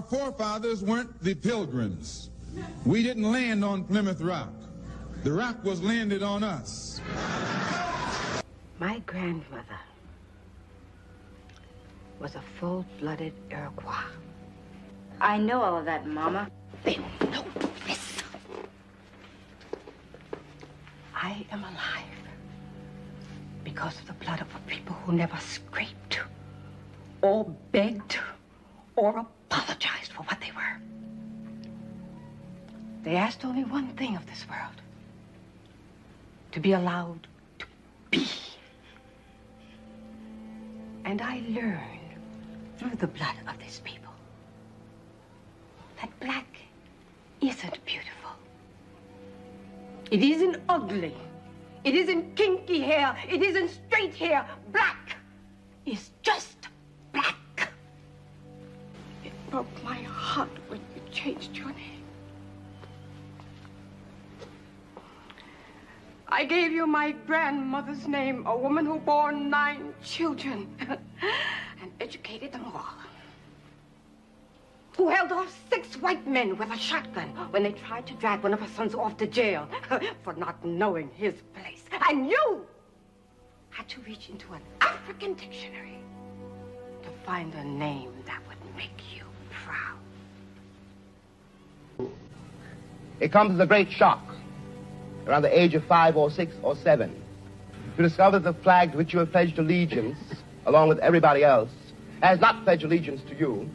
forefathers weren't the Pilgrims. We didn't land on Plymouth Rock. The rock was landed on us. My grandmother was a full-blooded Iroquois. I know all of that, Mama. They don't know this. I am alive because of the blood of a people who never scraped or begged or apologized for what they were. They asked only one thing of this world: to be allowed to be. And I learned through the blood of these people that black isn't beautiful. It isn't ugly. It isn't kinky hair. It isn't straight hair. Black is just black. It broke my heart when you changed your name. I gave you my grandmother's name, a woman who bore 9 children and educated them all. Who held off 6 white men with a shotgun when they tried to drag one of her sons off to jail for not knowing his place. And you had to reach into an African dictionary to find a name that would make you proud. It comes as a great shock, around the age of 5 or 6 or 7, to discover that the flag to which you have pledged allegiance, along with everybody else, has not pledged allegiance to you.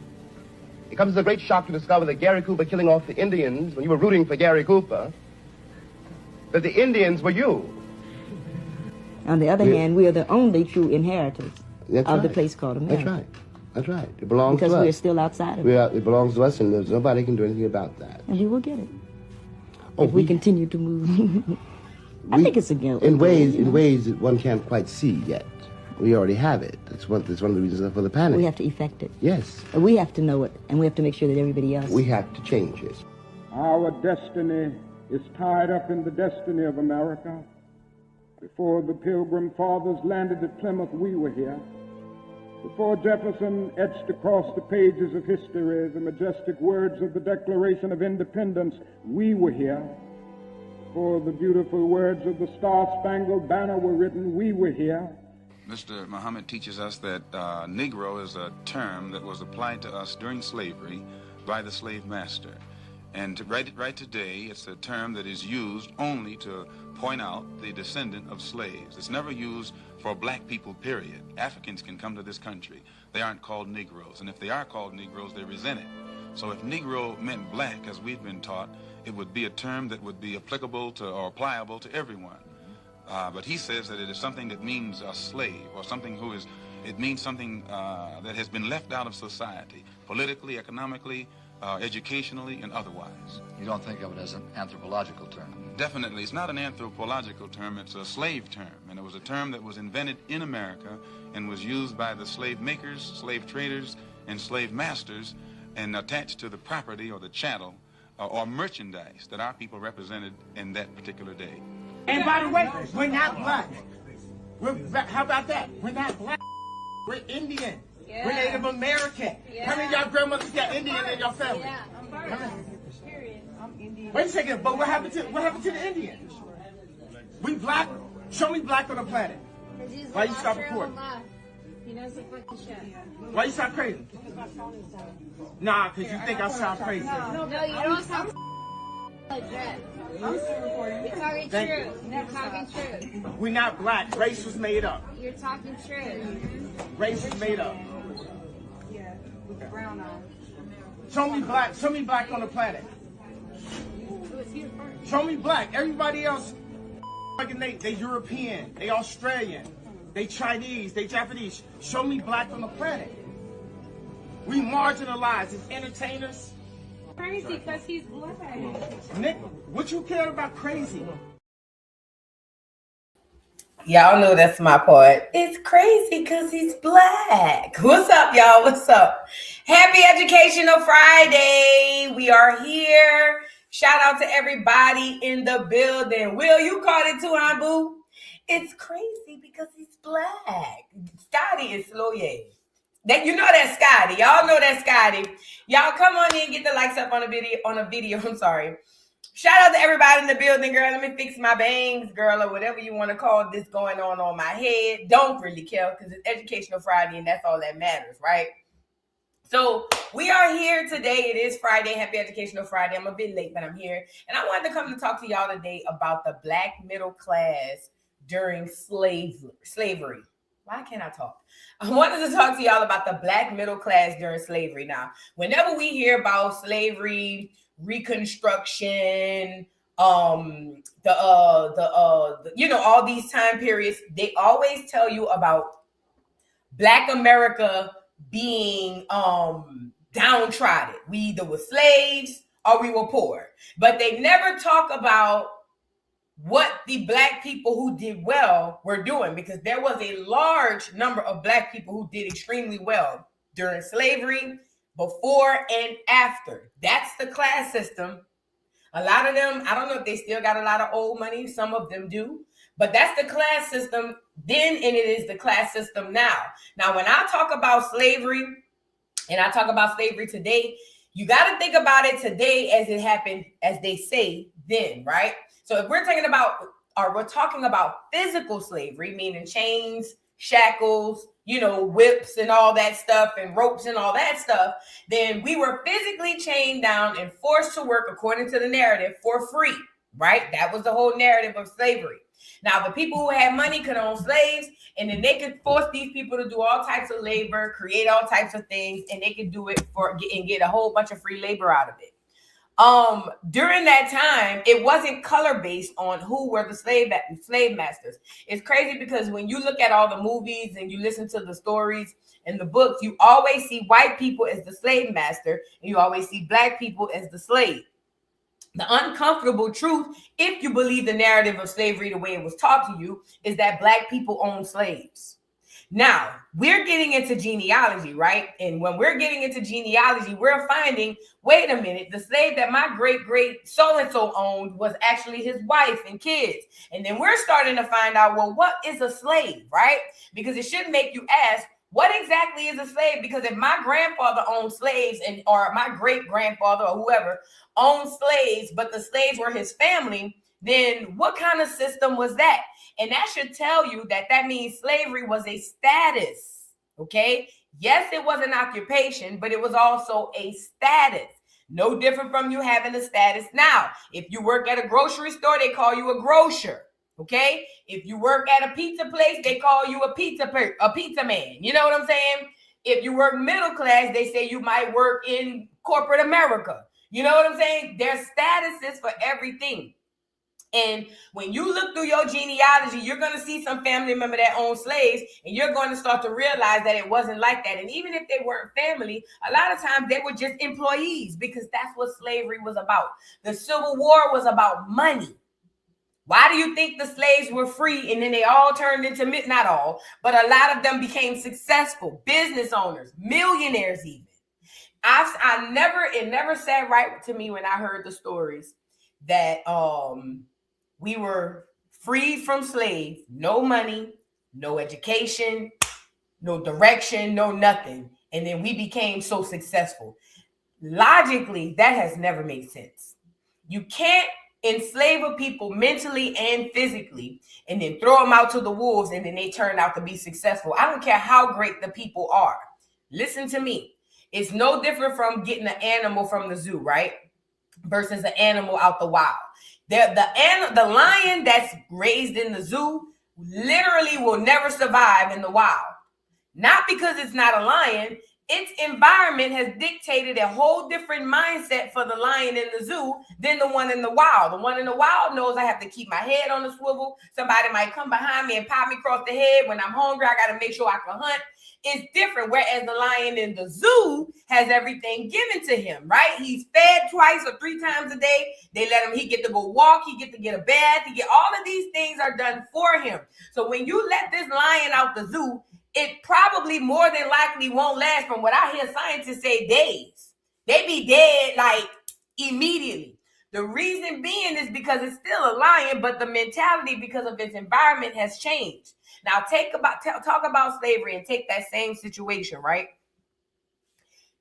It comes as a great shock to discover that Gary Cooper killing off the Indians when you were rooting for Gary Cooper, that the Indians were you. On the other hand, we are the only true inheritors of the place called America. That's right. That's right. It belongs to us. Because we're still outside of it. It belongs to us, and nobody can do anything about that. And we will get it. If we continue to move. I think it's a guilt. In ways that one can't quite see yet. We already have it. That's one of the reasons for the panic. We have to effect it. Yes. We have to know it, and we have to make sure that everybody else... We have to change it. Our destiny is tied up in the destiny of America. Before the Pilgrim Fathers landed at Plymouth, we were here. Before Jefferson etched across the pages of history the majestic words of the Declaration of Independence, we were here. Before the beautiful words of the Star-Spangled Banner were written, we were here. Mr. Muhammad teaches us that Negro is a term that was applied to us during slavery by the slave master. And right today, it's a term that is used only to point out the descendant of slaves. It's never used for black people, period. Africans can come to this country. They aren't called Negroes. And if they are called Negroes, they resent it. So if Negro meant black, as we've been taught, it would be a term that would be applicable to or pliable to everyone. But he says that it is something that means a slave, or something it means something that has been left out of society, politically, economically, educationally, and otherwise. You don't think of it as an anthropological term? Definitely. It's not an anthropological term. It's a slave term. And it was a term that was invented in America and was used by the slave makers, slave traders, and slave masters, and attached to the property or the chattel or merchandise that our people represented in that particular day. And by the way, we're not black. How about that? We're not black. We're Indian. Yeah. We're Native American. Yeah. How many of y'all grandmothers got Indian in your family? Yeah, I'm Period. I'm Indian. Wait a second, but what happened to the Indians? We black. Show me black on the planet. Why you stop recording? He knows the fucking shit. Why you sound crazy? Nah, because you think I sound crazy. No, you don't sound legit. You're talking true. You're talking true. We're not black. Race was made up. You're talking true. Race was made up. Yeah, with the brown eyes. Show me black on the planet. Show me black. Everybody else, they European, they Australian, they Chinese, they Japanese. Show me black on the planet. We marginalized as entertainers. Crazy because he's black. Nick, what you care about crazy? Y'all know that's my part. It's crazy because he's black. What's up, y'all? What's up? Happy Educational Friday. We are here. Shout out to everybody in the building. Will, you caught it too, huh, boo? It's crazy because he's black. Scotty is slow, yeah. You know that's Scotty. Y'all know that's Scotty. Y'all come on in, get the likes up on a video. I'm sorry. Shout out to everybody in the building, girl. Let me fix my bangs, girl, or whatever you want to call this going on my head. Don't really care because it's Educational Friday and that's all that matters, right? So we are here today. It is Friday. Happy Educational Friday. I'm a bit late, but I'm here. And I wanted to come to talk to y'all today about the Black middle class during slavery. Why can't I talk? I wanted to talk to y'all about the Black middle class during slavery. Now, whenever we hear about slavery, Reconstruction, all these time periods, they always tell you about Black America being downtrodden. We either were slaves or we were poor, but they never talk about what the Black people who did well were doing, because there was a large number of Black people who did extremely well during slavery, before and after. That's the class system. A lot of them, I don't know if they still got a lot of old money. Some of them do, but that's the class system then, and it is the class system now. Now, when I talk about slavery and I talk about slavery today, you got to think about it today as it happened, as they say then, right? So if we're talking about physical slavery, meaning chains, shackles, whips and all that stuff and ropes and all that stuff, then we were physically chained down and forced to work according to the narrative for free, right? That was the whole narrative of slavery. Now, the people who had money could own slaves, and then they could force these people to do all types of labor, create all types of things, and they could do it and get a whole bunch of free labor out of it. During that time, it wasn't color based on who were the slave masters. It's crazy because when you look at all the movies and you listen to the stories and the books, you always see white people as the slave master and you always see Black people as the slave. The uncomfortable truth, if you believe the narrative of slavery the way it was taught to you, is that Black people own slaves. Now, we're getting into genealogy, right? And when we're getting into genealogy, we're finding, wait a minute, the slave that my great-great so-and-so owned was actually his wife and kids. And then we're starting to find out, well, what is a slave, right? Because it should make you ask, what exactly is a slave? Because if my grandfather owned slaves or my great-grandfather or whoever owned slaves, but the slaves were his family, then what kind of system was that? And that should tell you that means slavery was a status, okay? Yes, it was an occupation, but it was also a status. No different from you having a status now. If you work at a grocery store, they call you a grocer, okay? If you work at a pizza place, they call you a pizza man. You know what I'm saying? If you work middle class, they say you might work in corporate America. You know what I'm saying? There's statuses for everything. And when you look through your genealogy, you're going to see some family member that owned slaves, and you're going to start to realize that it wasn't like that. And even if they weren't family, a lot of times they were just employees, because that's what slavery was about. The Civil War was about money. Why do you think the slaves were free and then they all turned into, not all, but a lot of them became successful business owners, millionaires even? It never sat right to me when I heard the stories that we were freed from slaves, no money, no education, no direction, no nothing. And then we became so successful. Logically, that has never made sense. You can't enslave a people mentally and physically and then throw them out to the wolves and then they turn out to be successful. I don't care how great the people are. Listen to me. It's no different from getting an animal from the zoo, right? Versus an animal out the wild. The lion that's raised in the zoo literally will never survive in the wild. Not because it's not a lion. Its environment has dictated a whole different mindset for the lion in the zoo than the one in the wild. The one in the wild knows I have to keep my head on the swivel. Somebody might come behind me and pop me across the head. When I'm hungry, I got to make sure I can hunt. It's different. Whereas the lion in the zoo has everything given to him, right? He's fed twice or 3 times a day. They let him, he get to go walk. He get to get a bath. All of these things are done for him. So when you let this lion out the zoo, it probably more than likely won't last, from what I hear scientists say, days. They be dead like immediately. The reason being is because it's still a lion, but the mentality because of its environment has changed. Now talk about slavery and take that same situation, right?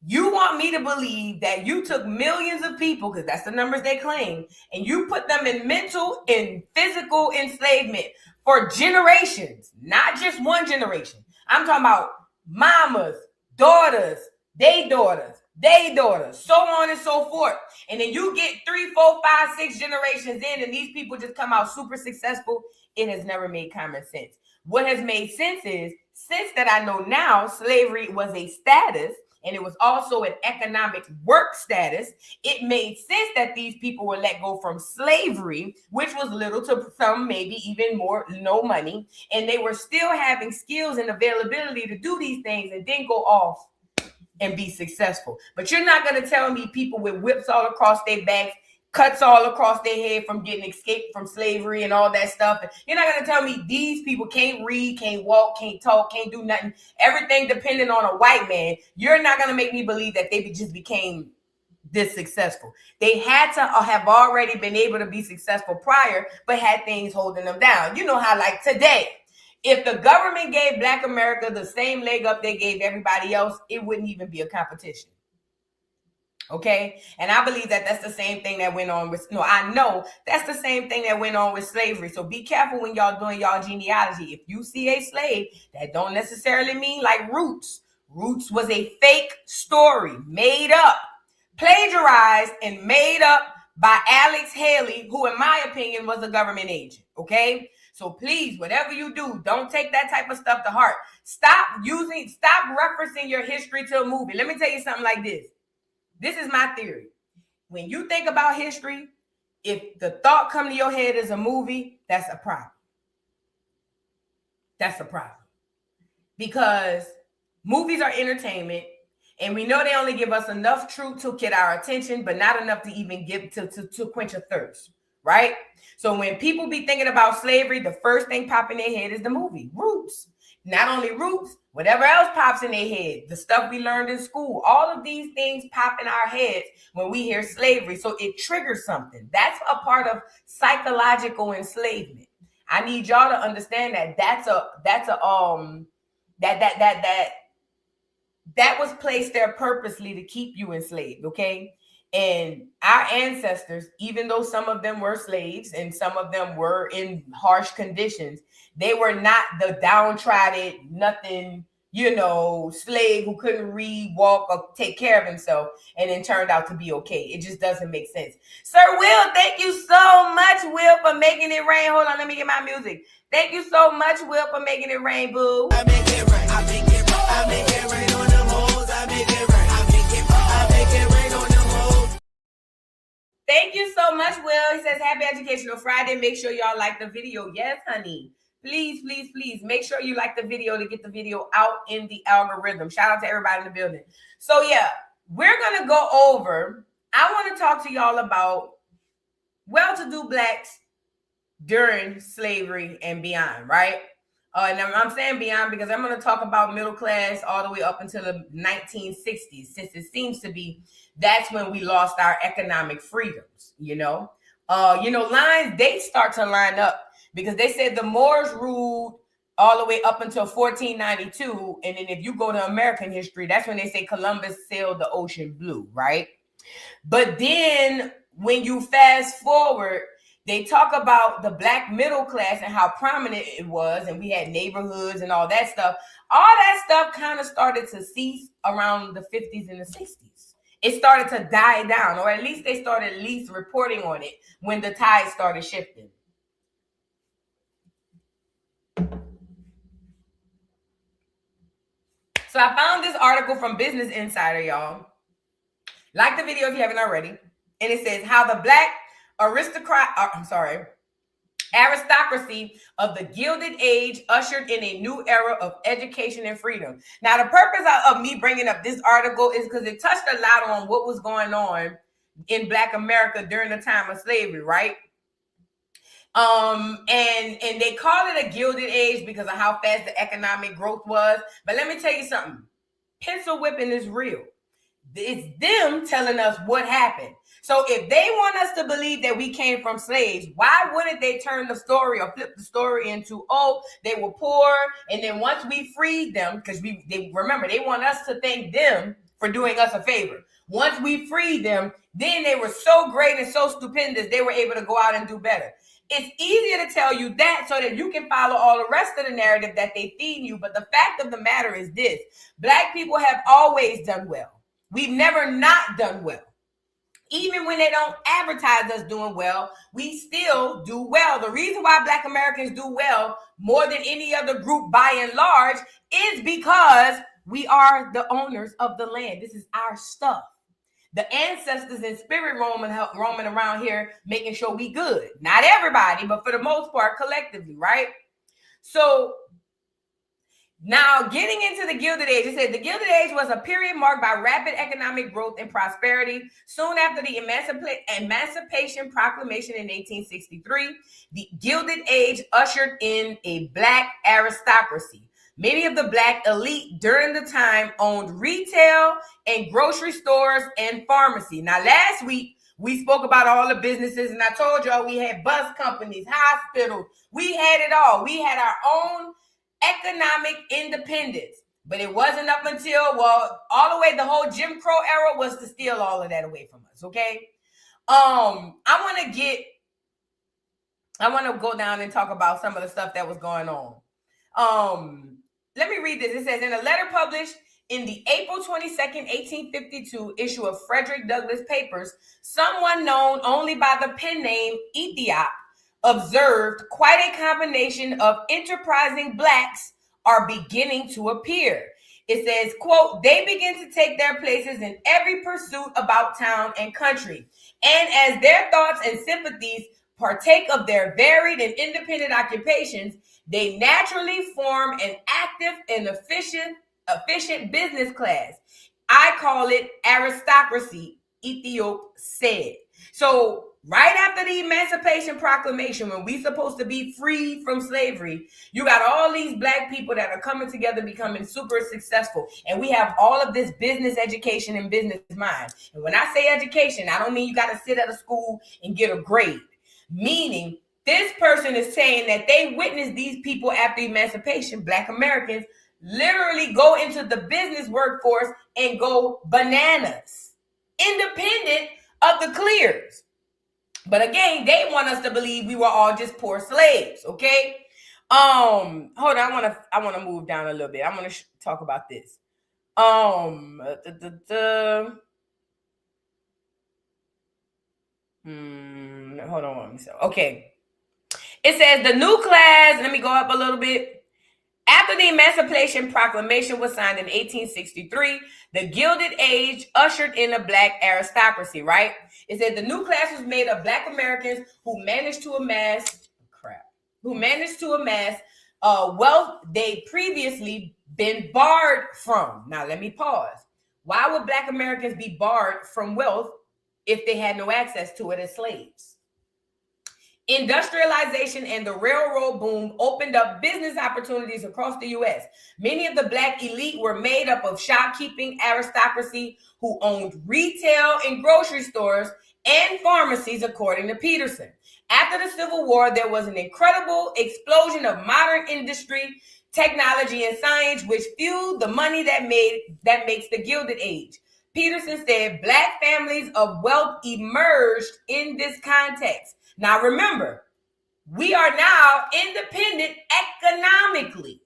You want me to believe that you took millions of people, because that's the numbers they claim, and you put them in mental and physical enslavement for generations, not just one generation. I'm talking about mamas, daughters, they daughters, so on and so forth. And then you get 3, 4, 5, 6 generations in, and these people just come out super successful. It has never made common sense. What has made sense is, since that I know now, slavery was a status, and it was also an economic work status, it made sense that these people were let go from slavery, which was little to some, maybe even more, no money, and they were still having skills and availability to do these things and then go off and be successful. But you're not going to tell me people with whips all across their backs, cuts all across their head from getting escaped from slavery and all that stuff. You're not going to tell me these people can't read, can't walk, can't talk, can't do nothing. Everything dependent on a white man. You're not going to make me believe that they just became this successful. They had to have already been able to be successful prior, but had things holding them down. You know how, like today, if the government gave Black America the same leg up they gave everybody else, it wouldn't even be a competition. Okay. And I believe that that's the same thing that went on with, I know that's the same thing that went on with slavery. So be careful when y'all doing y'all genealogy. If you see a slave, that don't necessarily mean like Roots. Roots was a fake story, made up, plagiarized and made up by Alex Haley, who in my opinion was a government agent. Okay. So please, whatever you do, don't take that type of stuff to heart. Stop referencing your history to a movie. Let me tell you something like this. This is my theory. When you think about history, if the thought come to your head as a movie, that's a problem. That's a problem. Because movies are entertainment, and we know they only give us enough truth to get our attention, but not enough to even give to quench a thirst, right? So when people be thinking about slavery, the first thing popping in their head is the movie, Roots. Not only Roots, whatever else pops in their head, the stuff we learned in school, all of these things pop in our heads when we hear slavery. So it triggers something. That's a part of psychological enslavement. I need y'all to understand that that was placed there purposely to keep you enslaved, okay? And our ancestors, even though some of them were slaves and some of them were in harsh conditions, they were not the downtrodden, nothing, slave who couldn't read, walk, or take care of himself and then turned out to be okay. It just doesn't make sense. Sir Will, thank you so much, Will, for making it rain. Hold on, let me get my music. Thank you so much, Will, for making it rain, boo. I make it rain. I make it rain. I make it rain on them hoes. I make it rain. I make it rain on them hoes. Thank you so much, Will. He says, Happy Educational Friday. Make sure y'all like the video. Yes, honey. Please, please, please make sure you like the video to get the video out in the algorithm. Shout out to everybody in the building. So yeah, we're going to go over, I want to talk to y'all about well-to-do Blacks during slavery and beyond, right? And I'm saying beyond because I'm going to talk about middle class all the way up until the 1960s, since it seems to be that's when we lost our economic freedoms, dates start to line up because they said the Moors ruled all the way up until 1492. And then if you go to American history, that's when they say Columbus sailed the ocean blue, right? But then when you fast forward, they talk about the Black middle class and how prominent it was. And we had neighborhoods and all that stuff. All that stuff kind of started to cease around the 50s and the 60s. It started to die down, or at least they started at least reporting on it when the tide started shifting. So I found this article from Business Insider, y'all. Like the video if you haven't already. And it says how the Black aristocracy of the Gilded Age ushered in a new era of education and freedom. Now, the purpose of me bringing up this article is because it touched a lot on what was going on in Black America during the time of slavery, right? And they call it a Gilded Age because of how fast the economic growth was. But let me tell you something. Pencil whipping is real. It's them telling us what happened. So if they want us to believe that we came from slaves, why wouldn't they turn the story or flip the story into, they were poor, and then once we freed them, because they want us to thank them for doing us a favor. Once we freed them, then they were so great and so stupendous, they were able to go out and do better. It's easier to tell you that so that you can follow all the rest of the narrative that they feed you. But the fact of the matter is this: Black people have always done well. We've never not done well. Even when they don't advertise us doing well, we still do well. The reason why Black Americans do well more than any other group by and large is because we are the owners of the land. This is our stuff. The ancestors in spirit roaming around here, making sure we good. Not everybody, but for the most part, collectively, right? So now getting into the Gilded Age, it said the Gilded Age was a period marked by rapid economic growth and prosperity. Soon after the Emancipation Proclamation in 1863, the Gilded Age ushered in a Black aristocracy. Many of the Black elite during the time owned retail and grocery stores and pharmacy. Now, last week, we spoke about all the businesses, and I told y'all we had bus companies, hospitals. We had it all. We had our own economic independence. But it wasn't up until, well, all the way, the whole Jim Crow era was to steal all of that away from us, okay? I want to go down and talk about some of the stuff that was going on. Let me read this. It says, in a letter published in the April 22nd, 1852 issue of Frederick Douglass Papers, someone known only by the pen name Ethiop observed quite a combination of enterprising Blacks are beginning to appear. It says, quote, they begin to take their places in every pursuit about town and country. And as their thoughts and sympathies partake of their varied and independent occupations, they naturally form an active and efficient business class. I call it aristocracy, Ethiop said. So right after the Emancipation Proclamation, when we're supposed to be free from slavery, you got all these Black people that are coming together, becoming super successful. And we have all of this business education and business mind. And when I say education, I don't mean you got to sit at a school and get a grade. Meaning, this person is saying that they witnessed these people after emancipation, Black Americans, literally go into the business workforce and go bananas, independent of the clears. But again, they want us to believe we were all just poor slaves, okay? Hold on, I want to move down a little bit. I want to talk about this. Hold on one second. Okay. It says the new class, let me go up a little bit. After the Emancipation Proclamation was signed in 1863, the Gilded Age ushered in a Black aristocracy, right? It said the new class was made of Black Americans who managed to amass wealth they'd previously been barred from. Now, let me pause. Why would Black Americans be barred from wealth if they had no access to it as slaves? Industrialization and the railroad boom opened up business opportunities across the U.S. Many of the Black elite were made up of shopkeeping aristocracy who owned retail and grocery stores and pharmacies, according to Peterson. After the Civil War, there was an incredible explosion of modern industry, technology, and science, which fueled the money that makes the Gilded Age. Peterson said Black families of wealth emerged in this context. Now, remember, we are now independent economically.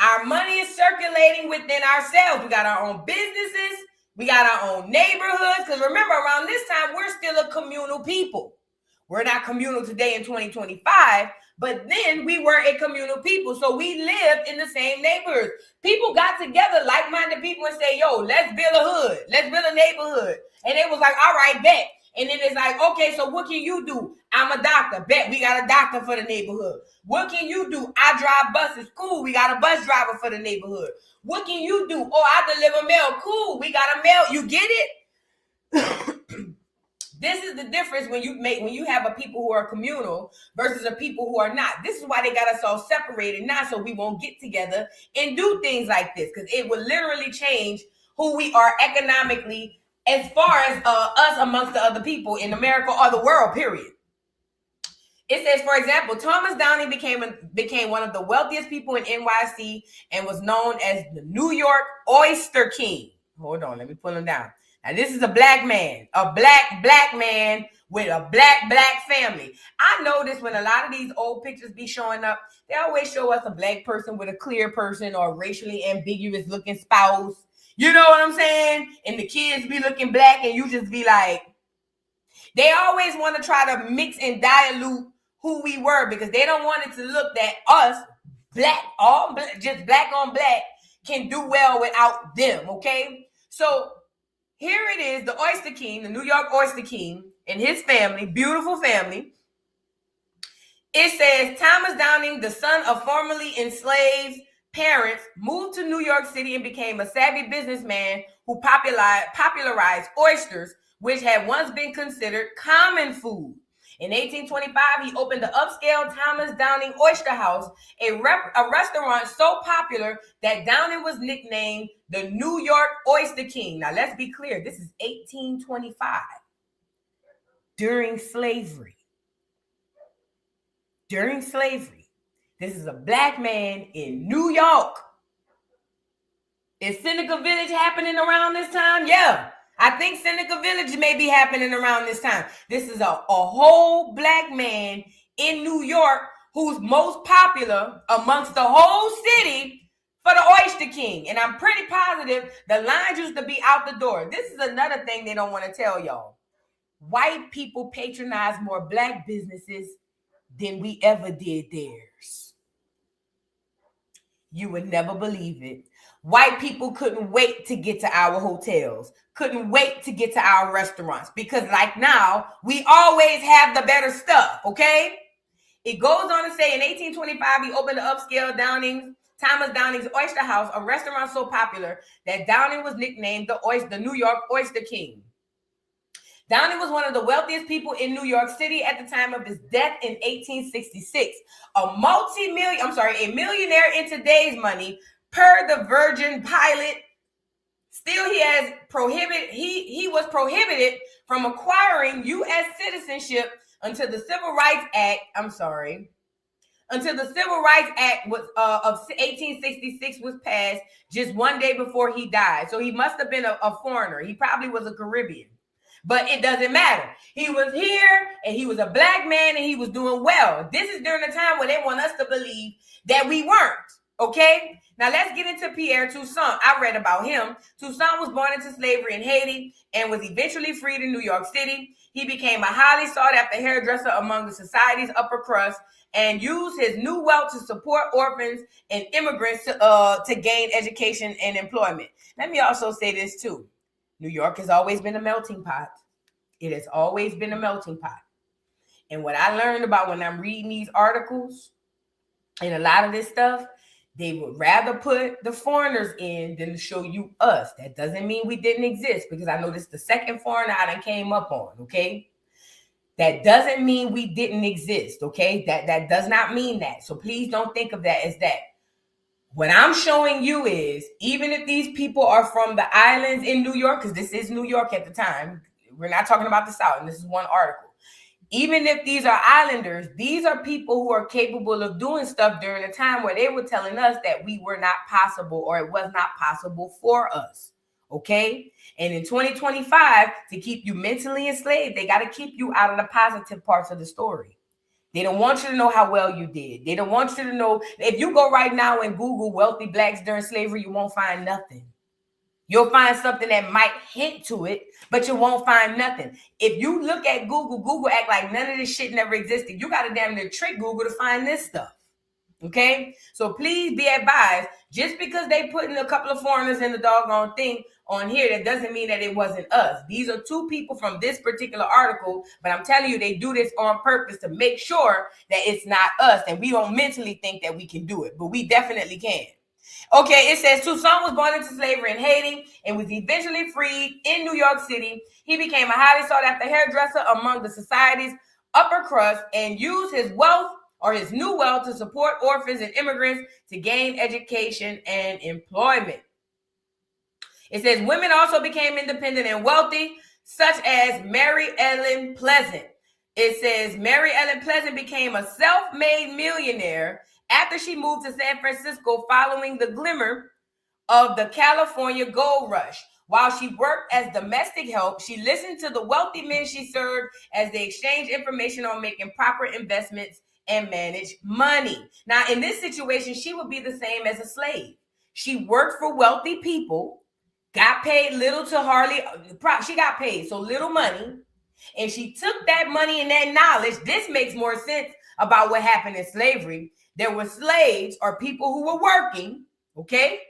Our money is circulating within ourselves. We got our own businesses. We got our own neighborhoods. Because remember, around this time, we're still a communal people. We're not communal today in 2025, but then we were a communal people. So we lived in the same neighborhoods. People got together, like-minded people, and say, yo, let's build a hood. Let's build a neighborhood. And it was like, all right, bet. And then it's like, okay, so what can you do? I'm a doctor. Bet we got a doctor for the neighborhood. What can you do? I drive buses. Cool. We got a bus driver for the neighborhood. What can you do? Oh, I deliver mail. Cool. We got a mail. You get it? This is the difference when you have a people who are communal versus a people who are not. This is why they got us all separated now, so we won't get together and do things like this, because it will literally change who we are economically as far as us amongst the other people in America or the world, period. It says, for example, Thomas Downing became one of the wealthiest people in NYC and was known as the New York Oyster King. Hold on, let me pull him down. Now, this is a black man, a black man with a black family. I notice when a lot of these old pictures be showing up, they always show us a black person with a clear person or racially ambiguous looking spouse. You know what I'm saying? And the kids be looking black and you just be like, they always want to try to mix and dilute who we were because they don't want it to look that us, just black on black, can do well without them, okay? So here it is, the Oyster King, the New York Oyster King, and his family, beautiful family. It says, Thomas Downing, the son of formerly enslaved parents, moved to New York City and became a savvy businessman who popularized oysters, which had once been considered common food. In 1825, he opened the upscale Thomas Downing Oyster House, a restaurant so popular that Downing was nicknamed the New York Oyster King. Now, let's be clear. This is 1825, during slavery. During slavery. This is a black man in New York. Is Seneca Village happening around this time? Yeah. I think Seneca Village may be happening around this time. This is a whole black man in New York who's most popular amongst the whole city for the Oyster King. And I'm pretty positive the lines used to be out the door. This is another thing they don't want to tell y'all. White people patronize more black businesses than we ever did theirs. You would never believe it. White people couldn't wait to get to our hotels, couldn't wait to get to our restaurants because like now, we always have the better stuff, okay? It goes on to say in 1825, he opened the upscale Thomas Downing's Oyster House, a restaurant so popular that Downing was nicknamed the New York Oyster King. Downing was one of the wealthiest people in New York City at the time of his death in 1866. A millionaire in today's money, per the Virgin Pilot. Still, he was prohibited from acquiring U.S. citizenship until the Civil Rights Act of 1866 was passed just one day before he died. So he must have been a foreigner. He probably was a Caribbean. But it doesn't matter. He was here and he was a black man and he was doing well. This is during the time where they want us to believe that we weren't. Okay? Now let's get into Pierre Toussaint. I read about him. Toussaint was born into slavery in Haiti and was eventually freed in New York City. He became a highly sought after hairdresser among the society's upper crust and used his new wealth to support orphans and immigrants to gain education and employment. Let me also say this too. New York has always been a melting pot. It has always been a melting pot. And what I learned about when I'm reading these articles and a lot of this stuff, they would rather put the foreigners in than to show you us. That doesn't mean we didn't exist because I know this is the second foreigner I done came up on, okay? That doesn't mean we didn't exist, okay? That does not mean that. So please don't think of that as that. What I'm showing you is, even if these people are from the islands in New York, because this is New York at the time, we're not talking about the South, and this is one article. Even if these are islanders, these are people who are capable of doing stuff during a time where they were telling us that we were not possible or it was not possible for us, okay? And in 2025, to keep you mentally enslaved, they got to keep you out of the positive parts of the story. They don't want you to know how well you did. They don't want you to know. If you go right now and Google wealthy blacks during slavery, you won't find nothing. You'll find something that might hint to it, but you won't find nothing. If you look at Google act like none of this shit never existed. You got to damn near trick Google to find this stuff. Okay? So please be advised, just because they put in a couple of foreigners in the doggone thing on here, that doesn't mean that it wasn't us. These are two people from this particular article, but I'm telling you, they do this on purpose to make sure that it's not us, and we don't mentally think that we can do it, but we definitely can. Okay, it says Toussaint was born into slavery in Haiti and was eventually freed in New York City. He became a highly sought after hairdresser among the society's upper crust and used his wealth or his new wealth to support orphans and immigrants to gain education and employment. It says women also became independent and wealthy, such as Mary Ellen Pleasant. It says Mary Ellen Pleasant became a self-made millionaire after she moved to San Francisco following the glimmer of the California gold rush. While she worked as domestic help, she listened to the wealthy men she served as they exchanged information on making proper investments and manage money. Now, in this situation, she would be the same as a slave. She worked for wealthy people, got paid little to hardly, she got paid so little money, and she took that money and that knowledge. This makes more sense about what happened in slavery. There were slaves or people who were working, okay?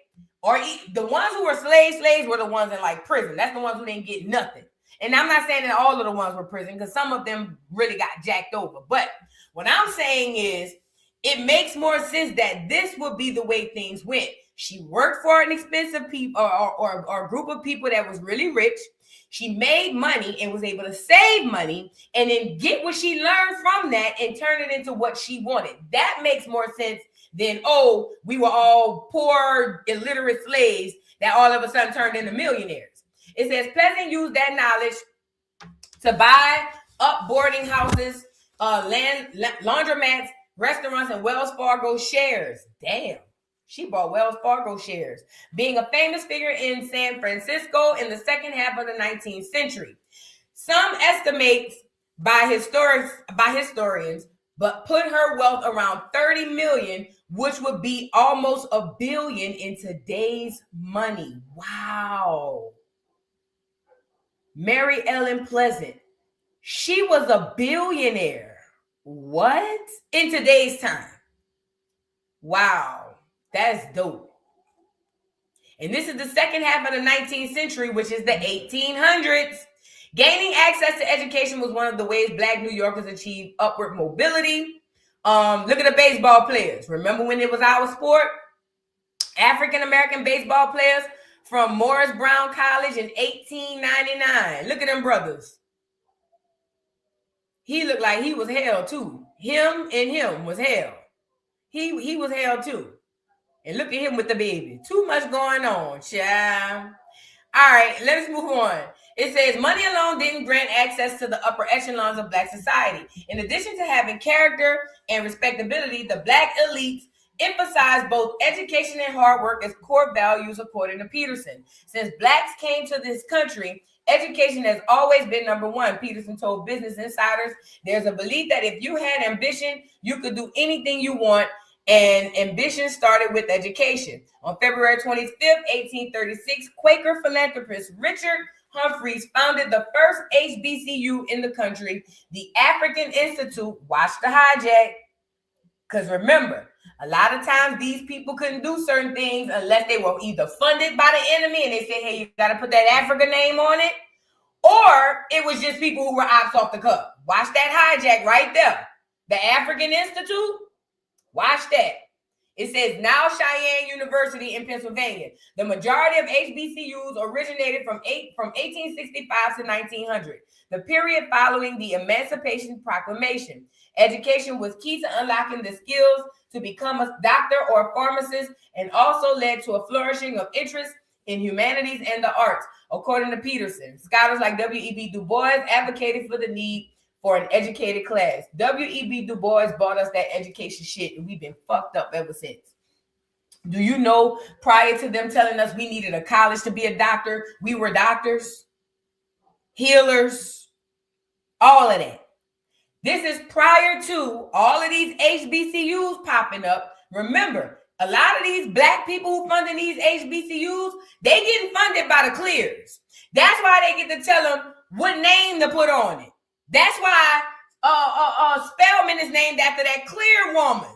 Or the ones who were slaves were the ones in like prison. That's the ones who didn't get nothing. And I'm not saying that all of the ones were prison, because some of them really got jacked over. But what I'm saying is it makes more sense that this would be the way things went. She worked for an expensive people or a group of people that was really rich. She made money and was able to save money and then get what she learned from that and turn it into what she wanted. That makes more sense than, oh, we were all poor, illiterate slaves that all of a sudden turned into millionaires. It says Pleasant used that knowledge to buy up boarding houses, laundromats, restaurants, and Wells Fargo shares. Damn. She bought Wells Fargo shares, being a famous figure in San Francisco in the second half of the 19th century. Some estimates by historians, but put her wealth around 30 million, which would be almost $1 billion in today's money. Wow. Mary Ellen Pleasant, she was a billionaire. What? In today's time. Wow. That's dope. And this is the second half of the 19th century, which is the 1800s. Gaining access to education was one of the ways Black New Yorkers achieved upward mobility. Look at the baseball players. Remember when it was our sport? African-American baseball players from Morris Brown College in 1899. Look at them brothers. He looked like he was hell too. Him was hell. He was hell too. And look at him with the baby. Too much going on, child. All right, let's move on. It says money alone didn't grant access to the upper echelons of Black society. In addition to having character and respectability, the Black elites emphasized both education and hard work as core values, according to Peterson. Since Blacks came to this country, education has always been number one. Peterson told Business Insiders, there's a belief that if you had ambition, you could do anything you want. And ambition started with education. On February 25th, 1836, Quaker philanthropist Richard Humphreys founded the first HBCU in the country, the African Institute. Watch the hijack. Because remember, a lot of times these people couldn't do certain things unless they were either funded by the enemy and they said, hey, you got to put that Africa name on it, or it was just people who were ops off the cuff. Watch that hijack right there. The African Institute. Watch that. It says now Cheyenne University in Pennsylvania. The majority of HBCUs originated from 1865 to 1900, the period following the Emancipation Proclamation. Education was key to unlocking the skills to become a doctor or a pharmacist, and also led to a flourishing of interest in humanities and the arts, according to Peterson. Scholars like W.E.B. Du Bois advocated for the need for an educated class. W.E.B. Du Bois bought us that education shit, and we've been fucked up ever since. Do you know, prior to them telling us we needed a college to be a doctor, we were doctors, healers, all of that. This is prior to all of these HBCUs popping up. Remember, a lot of these Black people who funding these HBCUs, they getting funded by the clears. That's why they get to tell them what name to put on it. That's why Spelman is named after that clear woman.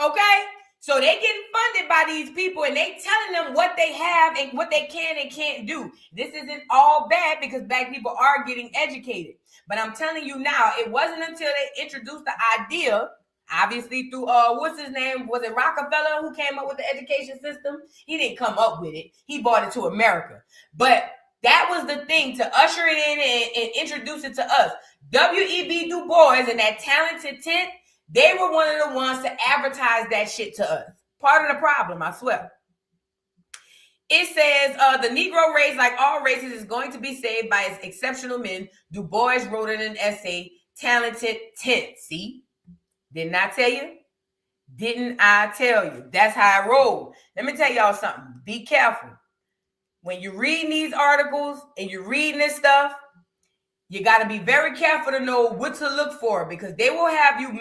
Okay? So they getting funded by these people and they telling them what they have and what they can and can't do. This isn't all bad because Black people are getting educated. But I'm telling you now, it wasn't until they introduced the idea, obviously through, what's his name? Was it Rockefeller who came up with the education system? He didn't come up with it. He brought it to America. But that was the thing, to usher it in and introduce it to us. W.E.B. Du Bois and that talented tent, they were one of the ones to advertise that shit to us. Part of the problem, I swear. It says the Negro race, like all races, is going to be saved by its exceptional men. Du Bois wrote in an essay, Talented Tent. See? Didn't I tell you? Didn't I tell you? That's how I roll. Let me tell y'all something. Be careful. when you're reading these articles and you're reading this stuff, you got to be very careful to know what to look for, because they will have you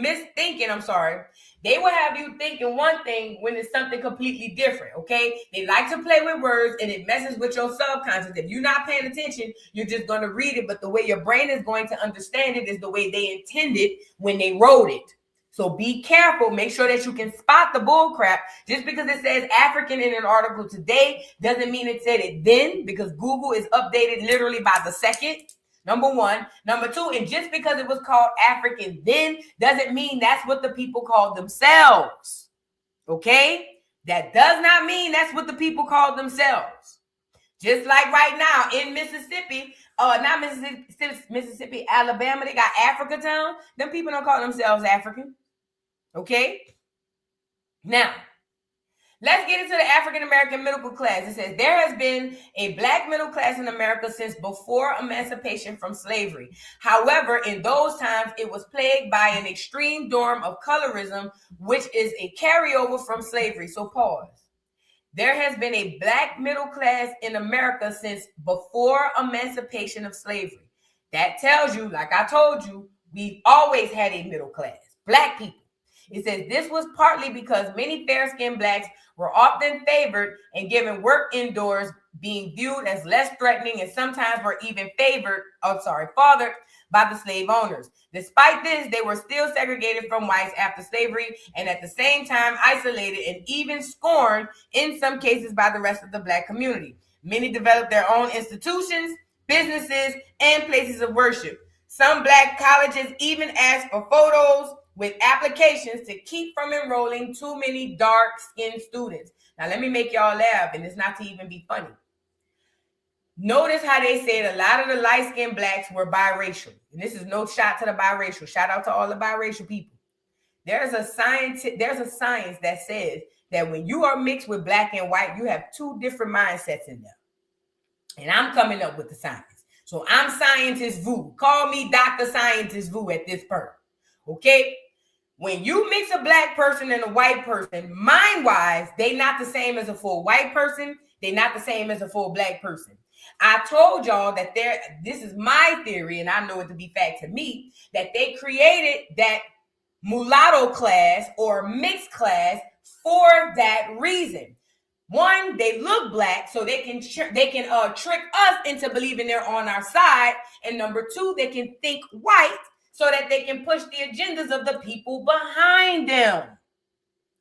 they will have you thinking one thing when it's something completely different, okay? They like to play with words, and it messes with your subconscious. If you're not paying attention, you're just going to read it, but the way your brain is going to understand it is the way they intended when they wrote it. So be careful. Make sure that you can spot the bull crap. Just because it says African in an article today doesn't mean it said it then, because Google is updated literally by the second. Number one. Number two, and just because it was called African then doesn't mean that's what the people called themselves. Okay? That does not mean that's what the people called themselves. Just like right now in Mississippi, not Mississippi, Alabama, they got Africa Town. Them people don't call themselves African. Okay? Now, let's get into the African-American middle class. It says, there has been a black middle class in America since before emancipation from slavery. However, in those times, it was plagued by an extreme storm of colorism, which is a carryover from slavery. So pause. There has been a black middle class in America since before emancipation of slavery. That tells you, like I told you, we've always had a middle class, black people. It says this was partly because many fair-skinned blacks were often favored and given work indoors, being viewed as less threatening, and sometimes were even fathered by the slave owners. Despite this, they were still segregated from whites after slavery, and at the same time isolated and even scorned in some cases by the rest of the black community. Many developed their own institutions, businesses, and places of worship. Some black colleges even asked for photos with applications to keep from enrolling too many dark-skinned students. Now, let me make y'all laugh, and it's not to even be funny. Notice how they said a lot of the light-skinned blacks were biracial. And this is no shot to the biracial. Shout out to all the biracial people. There's a science that says that when you are mixed with black and white, you have two different mindsets in them. And I'm coming up with the science. So I'm Scientist Vu. Call me Dr. Scientist Vu at this point. Okay? When you mix a black person and a white person, mind-wise, they not the same as a full white person. They're not the same as a full black person. I told y'all that this is my theory, and I know it to be fact to me, that they created that mulatto class or mixed class for that reason. One, they look black, so they can trick us into believing they're on our side. And number two, they can think white, so that they can push the agendas of the people behind them.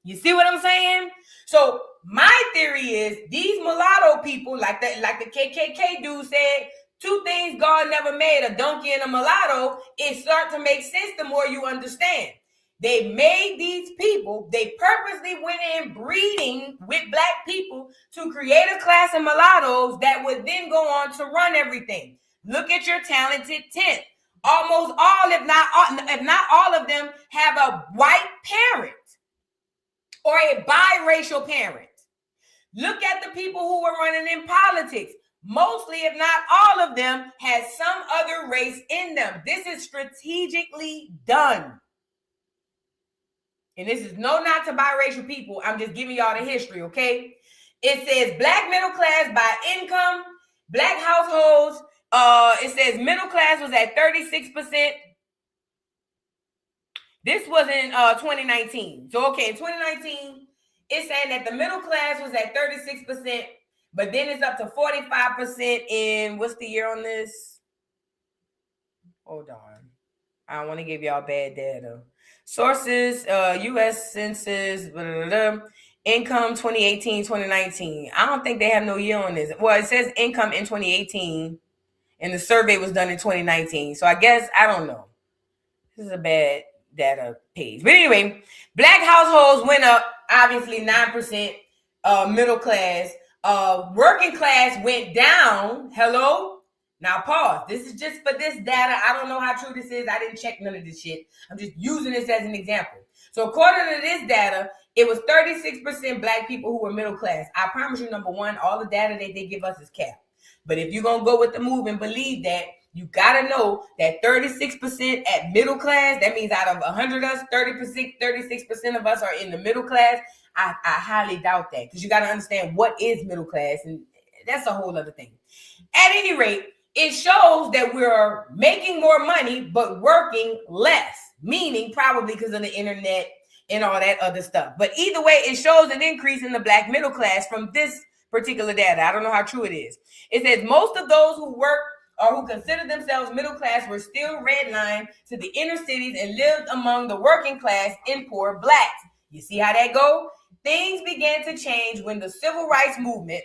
You see what I'm saying? So my theory is these mulatto people, like the KKK dude said, two things God never made, a donkey and a mulatto. It starts to make sense the more you understand. They made these people, they purposely went in breeding with black people to create a class of mulattoes that would then go on to run everything. Look at your talented 10th. Almost all, if not all of them, have a white parent or a biracial parent. Look at the people who were running in politics. Mostly, if not all of them, had some other race in them. This is strategically done. And this is no knock to biracial people. I'm just giving y'all the history, okay? It says black middle class by income, black households. It says middle class was at 36%. This was in 2019. So, okay, in 2019, it's saying that the middle class was at 36%, but then it's up to 45% in, what's the year on this? Hold on. I don't want to give y'all bad data. Sources, U.S. Census, blah, blah, blah. Income 2018, 2019. I don't think they have no year on this. Well, it says income in 2018. And the survey was done in 2019. So I guess, I don't know. This is a bad data page. But anyway, black households went up, obviously 9%, middle class. Working class went down. Hello? Now pause. This is just for this data. I don't know how true this is. I didn't check none of this shit. I'm just using this as an example. So according to this data, it was 36% black people who were middle class. I promise you, number one, all the data that they give us is capped. But if you're going to go with the move and believe that, you got to know that 36% at middle class, that means out of 100 of us, 36% of us are in the middle class. I highly doubt that, because you got to understand what is middle class. And that's a whole other thing. At any rate, it shows that we're making more money, but working less, meaning probably because of the internet and all that other stuff. But either way, it shows an increase in the black middle class from this particular data. I don't know how true it is. It says most of those who work or who consider themselves middle class were still redlined to the inner cities and lived among the working class and poor blacks. You see how that go? Things began to change when the civil rights movement,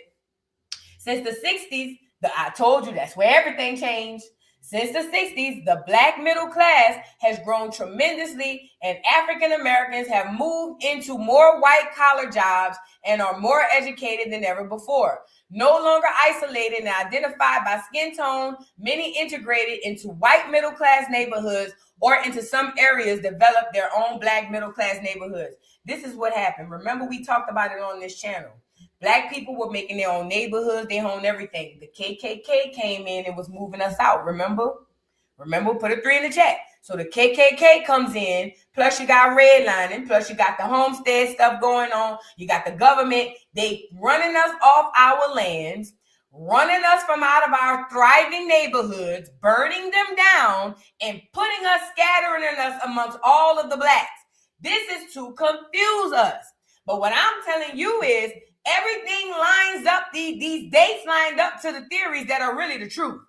since the 60s, I told you that's where everything changed. Since the 60s, the black middle class has grown tremendously, and African Americans have moved into more white-collar jobs and are more educated than ever before. No longer isolated and identified by skin tone, many integrated into white middle-class neighborhoods or into some areas developed their own black middle-class neighborhoods. This is what happened. Remember, we talked about it on this channel. Black people were making their own neighborhoods, their own everything. The KKK came in and was moving us out, remember? Put a 3 in the chat. So the KKK comes in, plus you got redlining, plus you got the homestead stuff going on. You got the government. They running us off our lands, running us from out of our thriving neighborhoods, burning them down, and putting us, scattering us amongst all of the blacks. This is to confuse us. But what I'm telling you is, everything lines up, these dates lined up to the theories that are really the truth.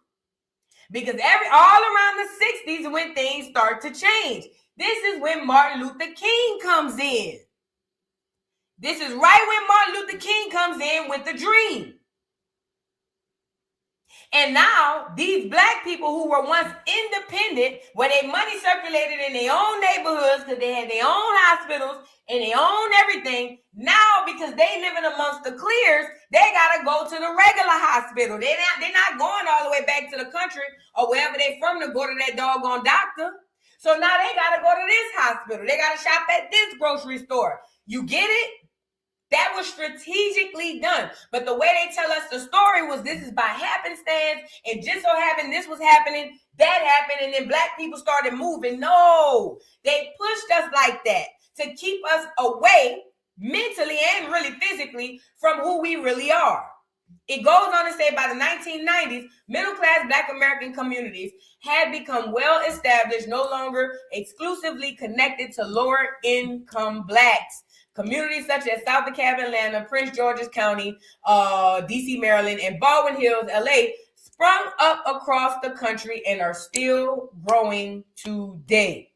Because all around the 60s when things start to change. This is when Martin Luther King comes in. This is right when Martin Luther King comes in with the dream. And now these black people who were once independent, where their money circulated in their own neighborhoods because they had their own hospitals and their own everything, now because they living amongst the clears, they got to go to the regular hospital. They're not going all the way back to the country or wherever they from to go to that doggone doctor. So now they got to go to this hospital. They got to shop at this grocery store. You get it? That was strategically done. But the way they tell us the story was this is by happenstance, and just so happened this was happening, that happened, and then black people started moving. No, they pushed us like that to keep us away mentally and really physically from who we really are. It goes on to say by the 1990s, middle-class black American communities had become well established, no longer exclusively connected to lower income blacks. Communities such as South DeKalb, Atlanta, Prince George's County, DC, Maryland, and Baldwin Hills, LA, sprung up across the country and are still growing today.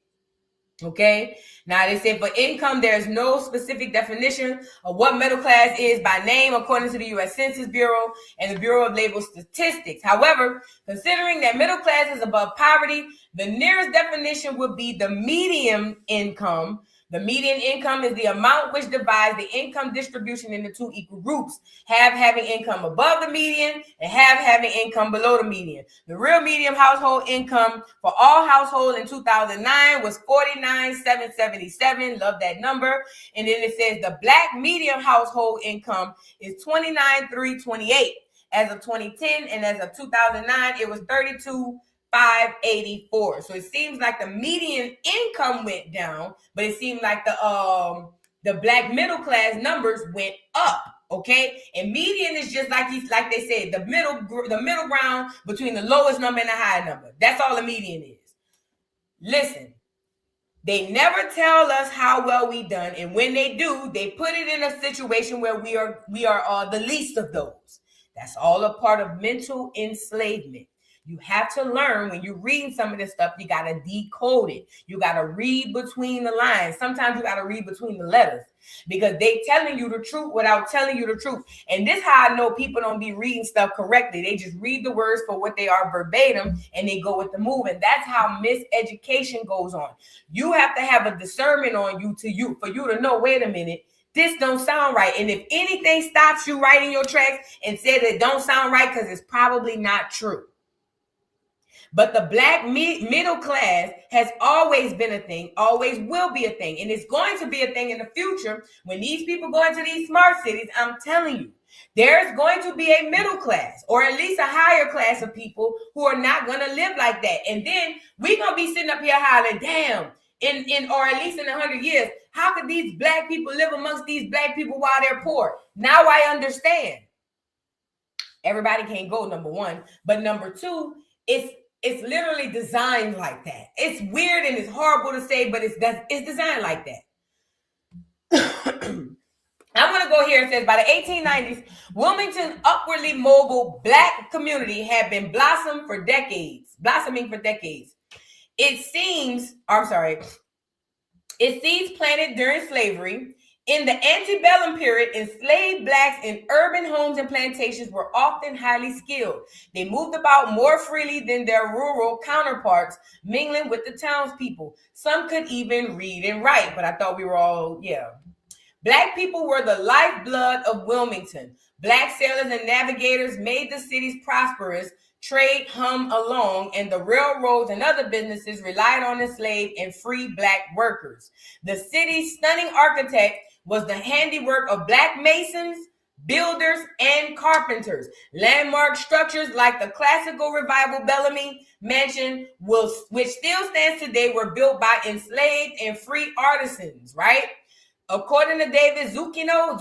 Okay, now they say for income, there's no specific definition of what middle class is by name, according to the U.S. Census Bureau and the Bureau of Labor Statistics. However, considering that middle class is above poverty, the nearest definition would be the median income. The median income is the amount which divides the income distribution into two equal groups, having income above the median and having income below the median. The real median household income for all households in 2009 was $49,777. Love that number. And then it says the black median household income is $29,328 as of 2010, and as of 2009 it was $32,584. So it seems like the median income went down, but it seemed like the black middle class numbers went up. Okay, and median is just like they said, the middle ground between the lowest number and the high number. That's all the median is. Listen, they never tell us how well we done, and when they do, they put it in a situation where we are the least of those. That's all a part of mental enslavement. You have to learn when you're reading some of this stuff, you got to decode it. You got to read between the lines. Sometimes you got to read between the letters because they telling you the truth without telling you the truth. And this is how I know people don't be reading stuff correctly. They just read the words for what they are verbatim and they go with the move. And that's how miseducation goes on. You have to have a discernment on you for you to know, wait a minute, this don't sound right. And if anything stops you right in your tracks and says it don't sound right, because it's probably not true. But the black middle class has always been a thing, always will be a thing. And it's going to be a thing in the future when these people go into these smart cities. I'm telling you, there's going to be a middle class or at least a higher class of people who are not going to live like that. And then we're going to be sitting up here hollering, damn, or at least in 100 years, how could these black people live amongst these black people while they're poor? Now I understand. Everybody can't go, number one. But number two, it's literally designed like that. It's weird and it's horrible to say, but it's designed like that. I'm going to go here. It says, by the 1890s, Wilmington's upwardly mobile Black community had been blossoming for decades. It seeds planted during slavery. In the antebellum period, enslaved Blacks in urban homes and plantations were often highly skilled. They moved about more freely than their rural counterparts, mingling with the townspeople. Some could even read and write, but I thought we were all, Black people were the lifeblood of Wilmington. Black sailors and navigators made the cities prosperous. Trade hummed along, and the railroads and other businesses relied on enslaved and free Black workers. The city's stunning architect was the handiwork of Black masons, builders, and carpenters. Landmark structures like the classical revival Bellamy Mansion, which still stands today, were built by enslaved and free artisans, right? According to David Zucchino,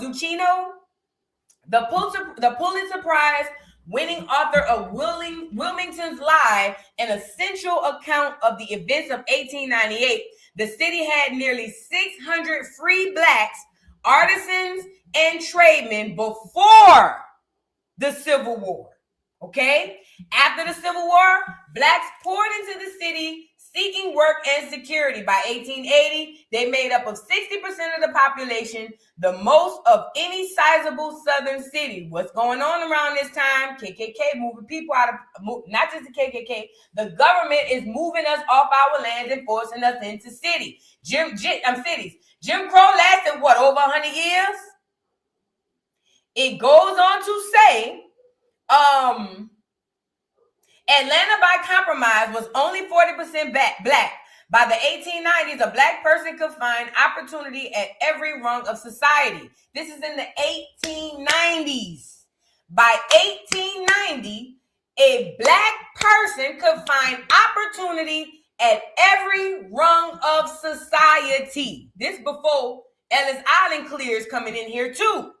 the Pulitzer Prize winning author of Wilmington's Lie, an essential account of the events of 1898, the city had nearly 600 free Blacks, artisans, and tradesmen before the Civil War. Okay? After the Civil War, Blacks poured into the city seeking work and security. By 1880, they made up of 60% of the population, the most of any sizable southern city. What's going on around this time? KKK moving people out of, not just the KKK, the government is moving us off our land and forcing us into cities. Jim Crow lasted, over 100 years? It goes on to say, Atlanta by compromise was only 40% Black. By the 1890s, a Black person could find opportunity at every rung of society. This is in the 1890s. By 1890, a Black person could find opportunity at every rung of society. This before Ellis Island clears coming in here too.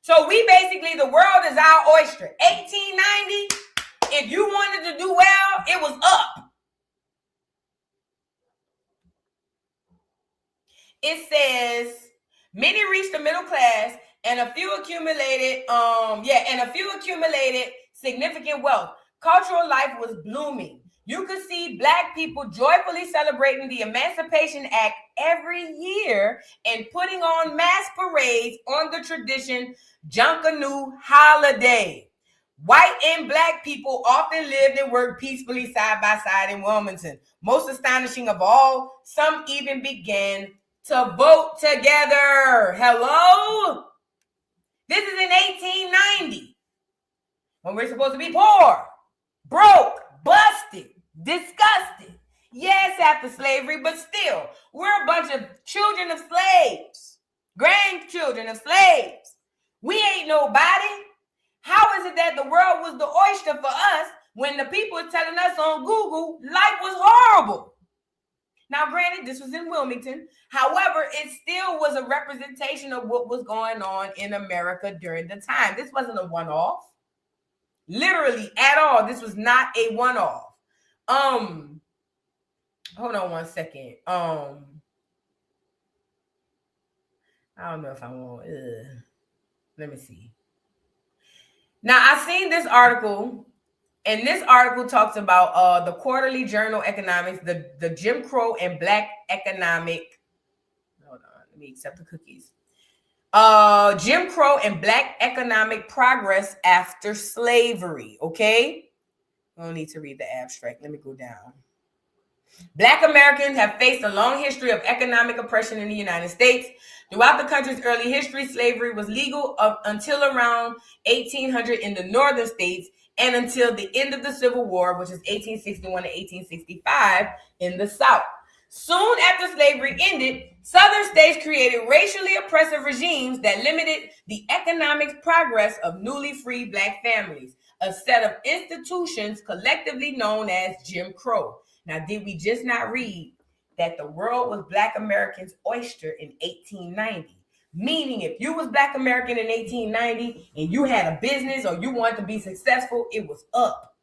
So we basically, the world is our oyster. 1890, if you wanted to do well, it was up. It says many reached the middle class, and a few accumulated, significant wealth. Cultural life was blooming. You could see Black people joyfully celebrating the Emancipation Act every year and putting on mass parades on the tradition Junkanoo holiday. White and Black people often lived and worked peacefully side by side in Wilmington. Most astonishing of all, some even began to vote together. Hello? This is in 1890, when we're supposed to be poor, broke, busted, disgusted. Yes, after slavery, but still, we're a bunch of children of slaves, grandchildren of slaves. We ain't nobody. How is it that the world was the oyster for us when the people are telling us on Google life was horrible? Now, granted, this was in Wilmington. However, it still was a representation of what was going on in America during the time. This wasn't a one-off. Literally at all. This was not a one-off. Hold on one second. I don't know if I want. Let me see. Now, I seen this article, and this article talks about the Quarterly Journal Economics, the Jim Crow and Black economic. Hold on, let me accept the cookies. Jim Crow and Black economic progress after slavery. Okay, I don't need to read the abstract. Let me go down. Black Americans have faced a long history of economic oppression in the United States. Throughout the country's early history, slavery was legal until around 1800 in the northern states and until the end of the Civil War, which is 1861 to 1865 in the South. Soon after slavery ended, southern states created racially oppressive regimes that limited the economic progress of newly freed Black families, a set of institutions collectively known as Jim Crow. Now, did we just not read that the world was Black Americans' oyster in 1890? Meaning if you was Black American in 1890 and you had a business or you wanted to be successful, it was up.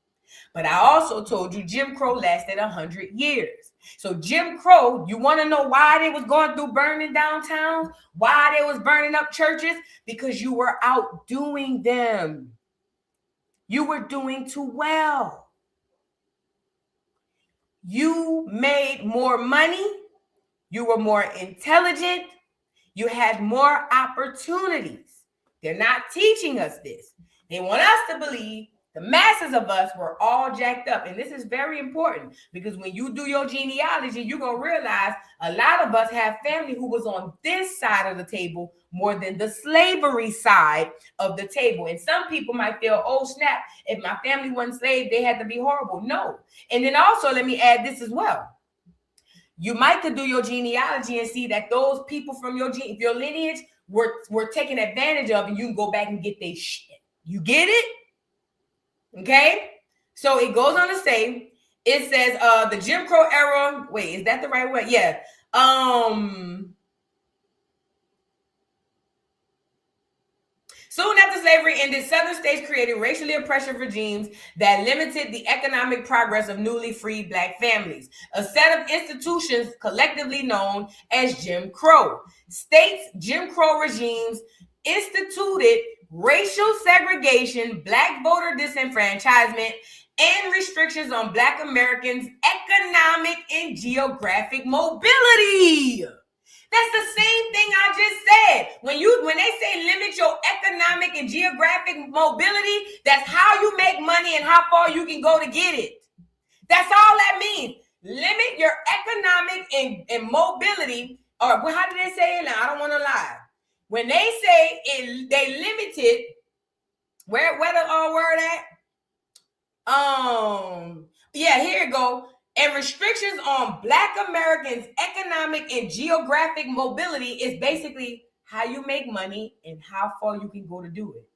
But I also told you Jim Crow lasted 100 years. So Jim Crow, you want to know why they was going through burning downtowns? Why they was burning up churches? Because you were outdoing them. You were doing too well. You made more money. You were more intelligent. You had more opportunities. They're not teaching us this. They want us to believe the masses of us were all jacked up. And this is very important because when you do your genealogy, you're going to realize a lot of us have family who was on this side of the table more than the slavery side of the table. And some people might feel, oh, snap, if my family wasn't slave, they had to be horrible. No. And then also, let me add this as well. You might could do your genealogy and see that those people from your lineage were taken advantage of, and you can go back and get their shit. You get it? Okay, so it goes on to say, it says the Jim Crow era. Wait, is that the right word? Yeah. Soon after slavery ended, Southern states created racially oppressive regimes that limited the economic progress of newly freed Black families. A set of institutions collectively known as Jim Crow. States' Jim Crow regimes instituted racial segregation, Black voter disenfranchisement, and restrictions on Black Americans' economic and geographic mobility. That's the same thing I just said. When they say limit your economic and geographic mobility, that's how you make money and how far you can go to get it. That's all that means. Limit your economic and mobility, or how did they say it now? I don't want to lie. When they say it, they limited, where the word at? Yeah, here you go. And restrictions on Black Americans' economic and geographic mobility is basically how you make money and how far you can go to do it.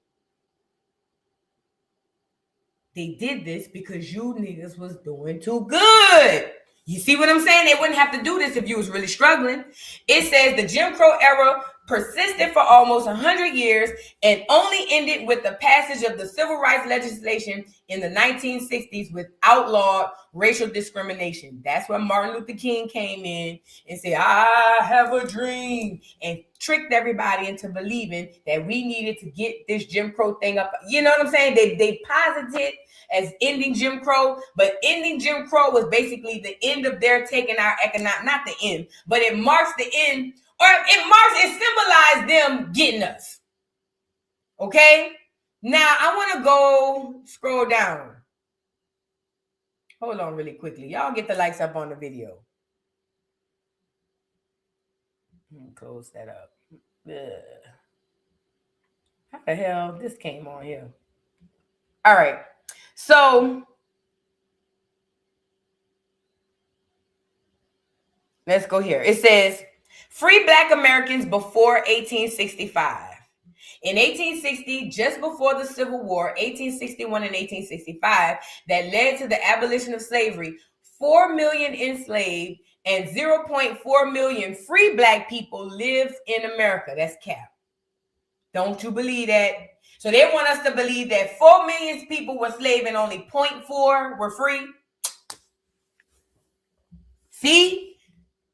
They did this because you niggas was doing too good. You see what I'm saying? They wouldn't have to do this if you was really struggling. It says the Jim Crow era persisted for almost 100 years and only ended with the passage of the civil rights legislation in the 1960s with outlawed racial discrimination. That's when Martin Luther King came in and said, I have a dream, and tricked everybody into believing that we needed to get this Jim Crow thing up. You know what I'm saying? They posited as ending Jim Crow, but ending Jim Crow was basically the end of their taking our economic, not the end, but it marks the end, or it symbolized them getting us. Okay? Now I want to go scroll down. Hold on really quickly. Y'all get the likes up on the video. Close that up. Ugh. How the hell this came on here? All right. So let's go here. It says, free Black Americans before 1865. In 1860, just before the Civil War, 1861 and 1865, that led to the abolition of slavery, 4 million enslaved and 0.4 million free Black people lived in America. That's cap. Don't you believe that? So they want us to believe that 4 million people were slave and only 0.4 were free. See?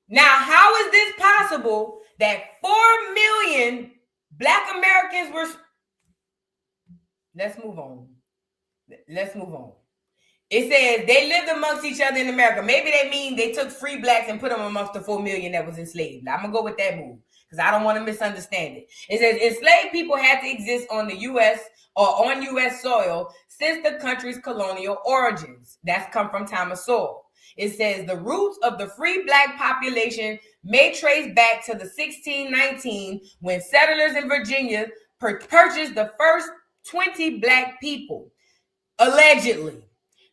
Now, how is this possible that 4 million Black Americans were... Let's move on. It says they lived amongst each other in America. Maybe they mean they took free Blacks and put them amongst the 4 million that was enslaved. I'm going to go with that move because I don't want to misunderstand it. It says enslaved people had to exist on the U.S. or on U.S. soil since the country's colonial origins. That's come from Thomas Sowell. It says the roots of the free Black population may trace back to the 1619 when settlers in Virginia purchased the first 20 Black people, allegedly.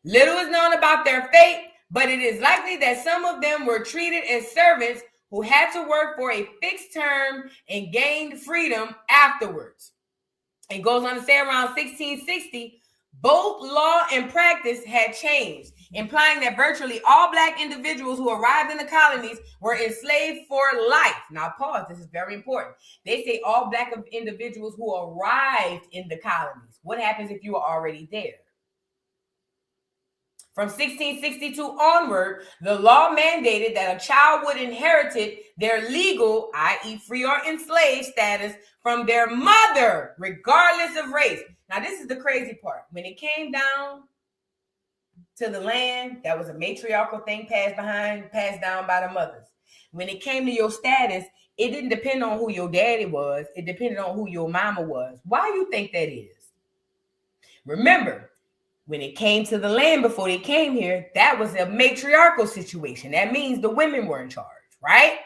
Little is known about their fate, but it is likely that some of them were treated as servants who had to work for a fixed term and gained freedom afterwards. It goes on to say around 1660, Both law and practice had changed, implying that virtually all Black individuals who arrived in the colonies were enslaved for life. Now, pause. This is very important. They say all Black individuals who arrived in the colonies. What happens if you are already there? From 1662 onward, the law mandated that a child would inherit their legal, i.e. free or enslaved status from their mother, regardless of race. Now, this is the crazy part. When it came down to the land, that was a matriarchal thing passed down by the mothers. When it came to your status, it didn't depend on who your daddy was. It depended on who your mama was. Why do you think that is? Remember, when it came to the land before they came here, that was a matriarchal situation. That means the women were in charge, right?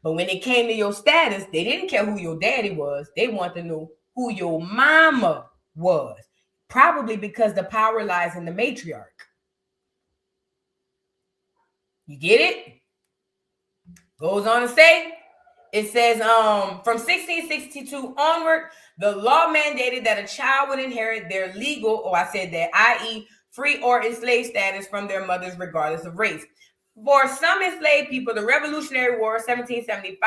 But when it came to your status, they didn't care who your daddy was. They wanted to know who your mama was. Probably because the power lies in the matriarch. You get it? Goes on to say, it says, from 1662 onward, the law mandated that a child would inherit their legal, i.e. free or enslaved status from their mothers, regardless of race. For some enslaved people, the Revolutionary War, 1775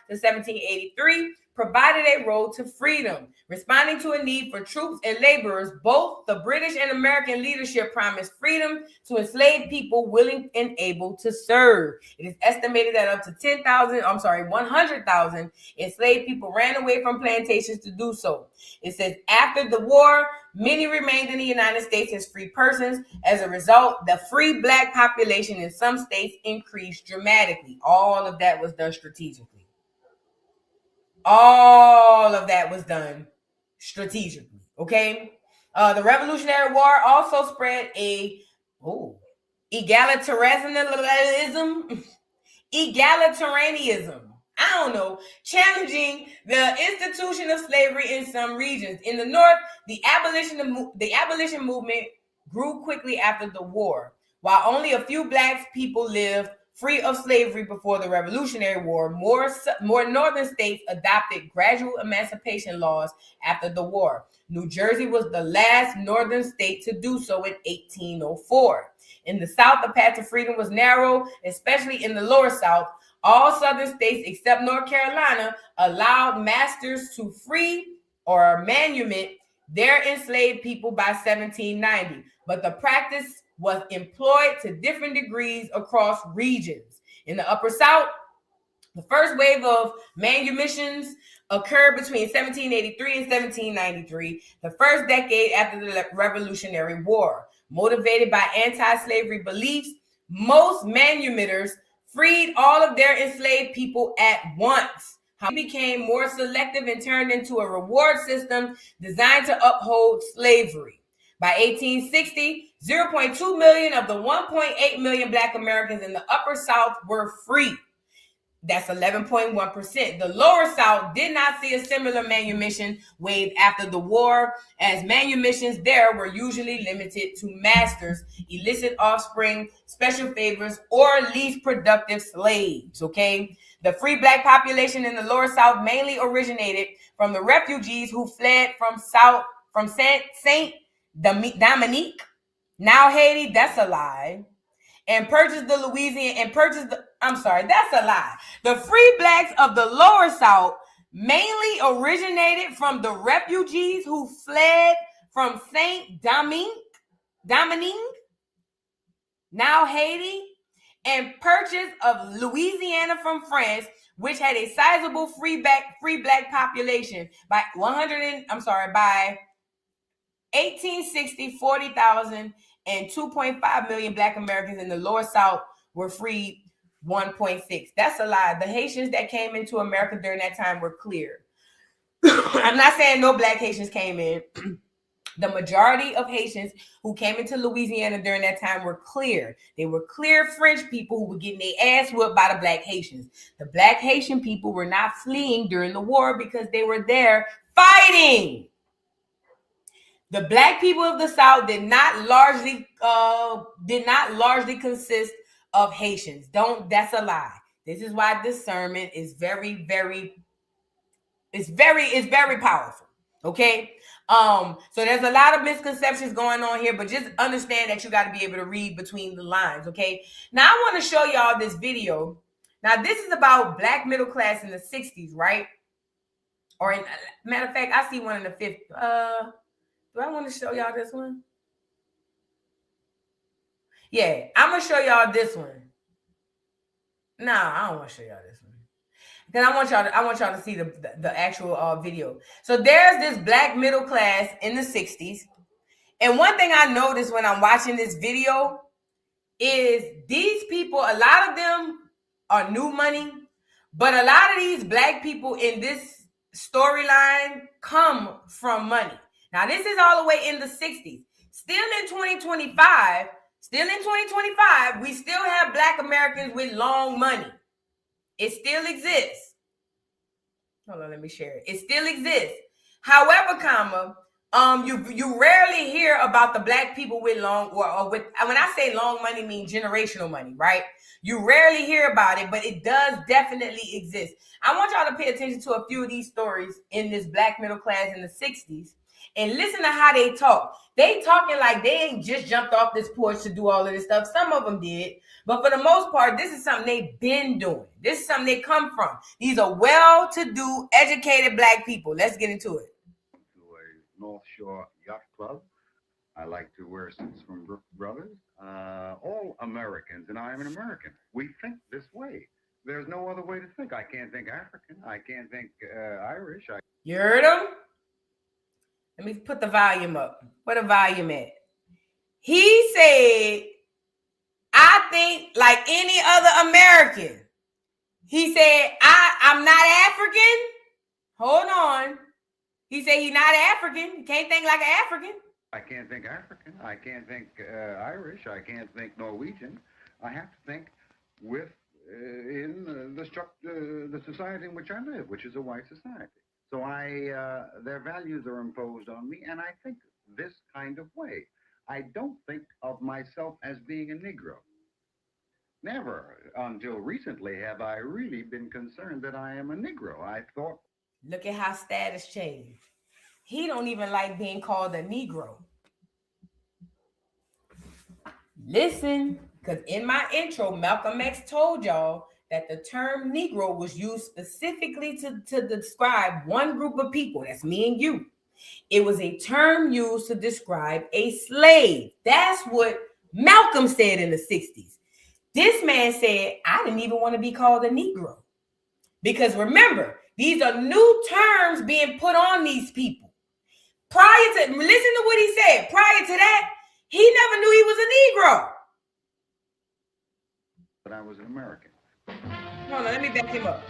to 1783, provided a road to freedom. Responding to a need for troops and laborers, both the British and American leadership promised freedom to enslaved people willing and able to serve. It is estimated that up to 100,000 enslaved people ran away from plantations to do so. It says after the war, many remained in the United States as free persons. As a result, the free Black population in some states increased dramatically. All of that was done strategically. All of that was done strategically, okay? The Revolutionary War also spread egalitarianism, challenging the institution of slavery in some regions. In the North, the abolition movement grew quickly after the war. While only a few Black people lived free of slavery before the Revolutionary War, more northern states adopted gradual emancipation laws after the war. New Jersey was the last northern state to do so in 1804. In the South, the path to freedom was narrow, especially in the lower South. All southern states except North Carolina allowed masters to free or manumit their enslaved people by 1790, but the practice was employed to different degrees across regions. In the Upper South, the first wave of manumissions occurred between 1783 and 1793, the first decade after the Revolutionary War. Motivated by anti-slavery beliefs, most manumitters freed all of their enslaved people at once. It became more selective and turned into a reward system designed to uphold slavery. By 1860, 0.2 million of the 1.8 million Black Americans in the Upper South were free. That's 11.1%. The Lower South did not see a similar manumission wave after the war, as manumissions there were usually limited to masters, illicit offspring, special favors, or least productive slaves, okay? The free Black population in the Lower South mainly originated from the refugees who fled from Saint Dominique, now Haiti, that's a lie, and purchased the that's a lie. The free Blacks of the Lower South mainly originated from the refugees who fled from Saint Dominique, now Haiti, and purchase of Louisiana from France, which had a sizable free Black population. By 1860, 40,000 and 2.5 million Black Americans in the Lower South were freed. 1.6. That's a lie. The Haitians that came into America during that time were clear. I'm not saying no Black Haitians came in. The majority of Haitians who came into Louisiana during that time were clear. They were clear French people who were getting their ass whooped by the Black Haitians. The Black Haitian people were not fleeing during the war because they were there fighting. The Black people of the South did not largely consist of Haitians. That's a lie. This is why discernment is very powerful. Okay. So there's a lot of misconceptions going on here, but just understand that you got to be able to read between the lines, okay? Now I want to show y'all this video. Now this is about black middle class in the 60s, right? Or in matter of fact, I see one in the 50s. Do I want to show y'all this one? Yeah, I'm gonna show y'all this one. No, I don't want to show y'all this one. Because I want y'all to see the actual video. So there's this black middle class in the 60s. And one thing I noticed when I'm watching this video is these people, a lot of them are new money, but a lot of these black people in this storyline come from money. Now, this is all the way in the 60s. Still in 2025, we still have black Americans with long money. It still exists. Hold on, let me share it. It still exists. However, you rarely hear about the black people with long or with, when I say long money, I mean generational money, right? You rarely hear about it, but it does definitely exist. I want y'all to pay attention to a few of these stories in this black middle class in the 60s and listen to how they talk. They talking like they ain't just jumped off this porch to do all of this stuff. Some of them did, but for the most part, this is something they've been doing. This is something they come from. These are well-to-do, educated black people. Let's get into it. North Shore Yacht Club. I like to wear suits from Brooks Brothers. All Americans, and I am an American. We think this way. There's no other way to think. I can't think African. I can't think Irish. You heard him? Let me put the volume up. Where the volume at? He said, I think like any other American. He said, I'm not African. Hold on. He said he's not African. He can't think like an African. I can't think African. I can't think Irish. I can't think Norwegian. I have to think in the society in which I live, which is a white society. So their values are imposed on me, and I think this kind of way. I don't think of myself as being a Negro. Never until recently have I really been concerned that I am a Negro. I thought. Look at how status changed. He don't even like being called a Negro. Listen, because in my intro, Malcolm X told y'all that the term Negro was used specifically to describe one group of people. That's me and you. It was a term used to describe a slave. That's what Malcolm said in the 60s. This man said, I didn't even want to be called a Negro. Because remember, these are new terms being put on these people. Listen to what he said. Prior to that, he never knew he was a Negro. But I was an American. Hold on, let me back him up.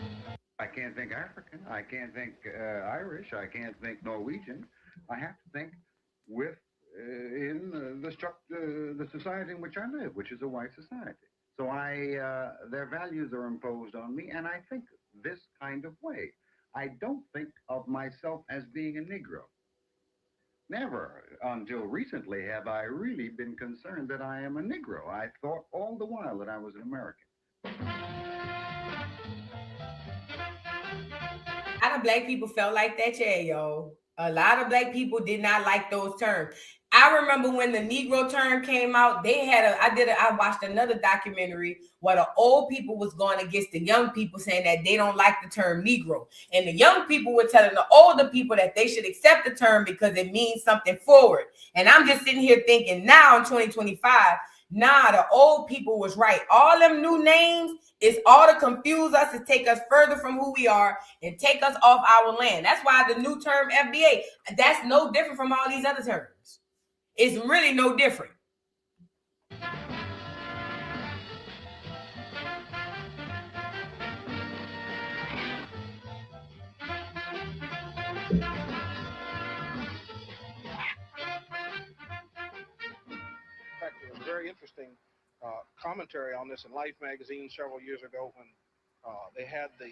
I can't think African. I can't think Irish. I can't think Norwegian. I have to think in the society in which I live, which is a white society. So their values are imposed on me, and I think this kind of way. I don't think of myself as being a Negro. Never until recently have I really been concerned that I am a Negro. I thought all the while that I was an American. A lot of black people felt like that, yeah, yo. A lot of black people did not like those terms. I remember when the Negro term came out, I watched another documentary where the old people was going against the young people saying that they don't like the term Negro. And the young people were telling the older people that they should accept the term because it means something forward. And I'm just sitting here thinking now in 2025, nah, the old people was right. All them new names is all to confuse us, to take us further from who we are and take us off our land. That's why the new term FBA, that's no different from all these other terms. It's really no different. Very interesting commentary on this in Life magazine several years ago when they had the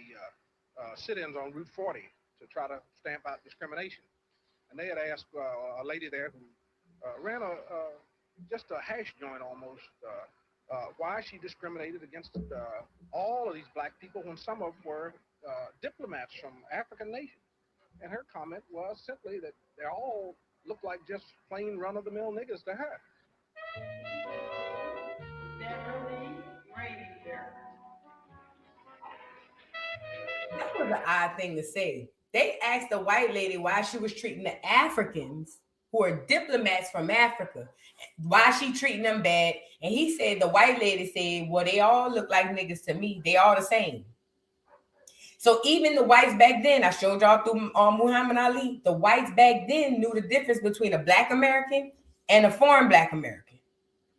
sit-ins on Route 40 to try to stamp out discrimination. And they had asked a lady there who ran just a hash joint almost, why she discriminated against all of these black people when some of them were diplomats from African nations. And her comment was simply that they all look like just plain run-of-the-mill niggas to her. That was an odd thing to say. They asked the white lady why she was treating the Africans, who are diplomats from Africa, why she treating them bad. And he said, the white lady said, well, they all look like niggas to me. They all the same. So even the whites back then, I showed y'all through Muhammad Ali, the whites back then knew the difference between a black American and a foreign black American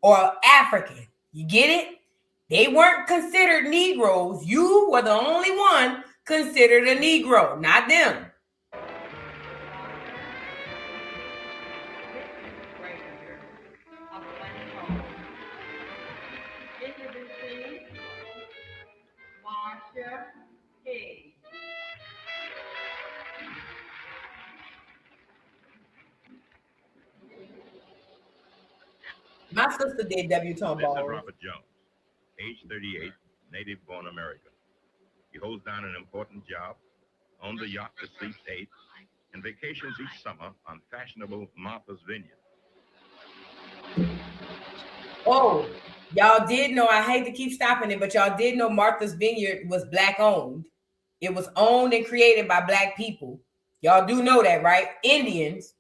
or African. You get it? They weren't considered Negroes. You were the only one considered a Negro, not them. My sister did debutante ball. This is Robert Jones, age 38, native-born American. He holds down an important job, owns a yacht that sleeps 8, and vacations each summer on fashionable Martha's Vineyard. Oh, y'all did know, I hate to keep stopping it, but y'all did know Martha's Vineyard was black owned. It was owned and created by black people. Y'all do know that, right? Indians.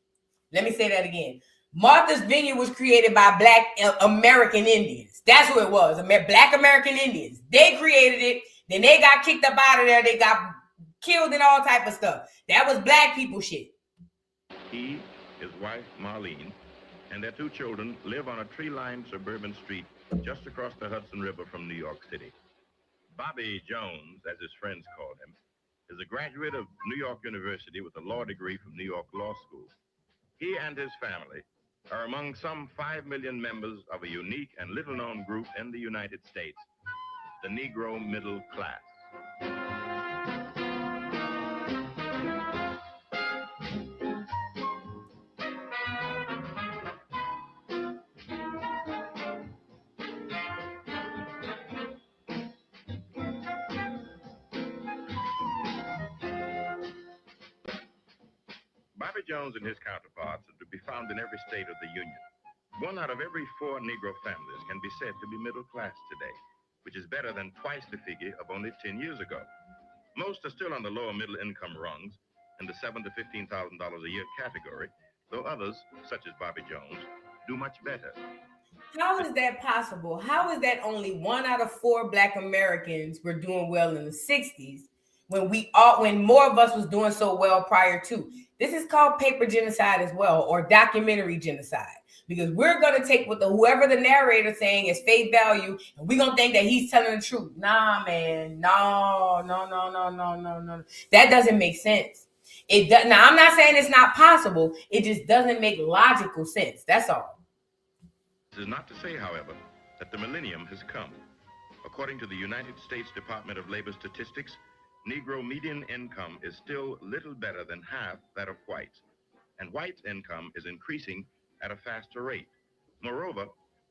Let me say that again. Martha's Vineyard was created by black American Indians. That's who it was, black American Indians. They created it. Then they got kicked up out of there. They got killed and all type of stuff. That was black people shit. He, his wife, Marlene, and their 2 children live on a tree-lined suburban street just across the Hudson River from New York City. Bobby Jones, as his friends call him, is a graduate of New York University with a law degree from New York Law School. He and his family are among some 5 million members of a unique and little-known group in the United States, the Negro middle class. Bobby Jones and his counterparts are to be found in every state of the Union. 1 out of every 4 Negro families can be said to be middle class today, which is better than twice the figure of only 10 years ago. Most are still on the lower middle income rungs in the $7,000 to $15,000 a year category, though others, such as Bobby Jones, do much better. How is that possible? How is that only 1 out of 4 black Americans were doing well in the 60s when more of us was doing so well prior to? This is called paper genocide as well, or documentary genocide, because we're going to take what whoever the narrator saying is face value, and we're going to think that he's telling the truth. Nah, man. No. That doesn't make sense. It does. Now, I'm not saying it's not possible. It just doesn't make logical sense. That's all. This is not to say, however, that the millennium has come. According to the United States Department of Labor Statistics, Negro median income is still little better than half that of whites, and whites' income is increasing at a faster rate. Moreover,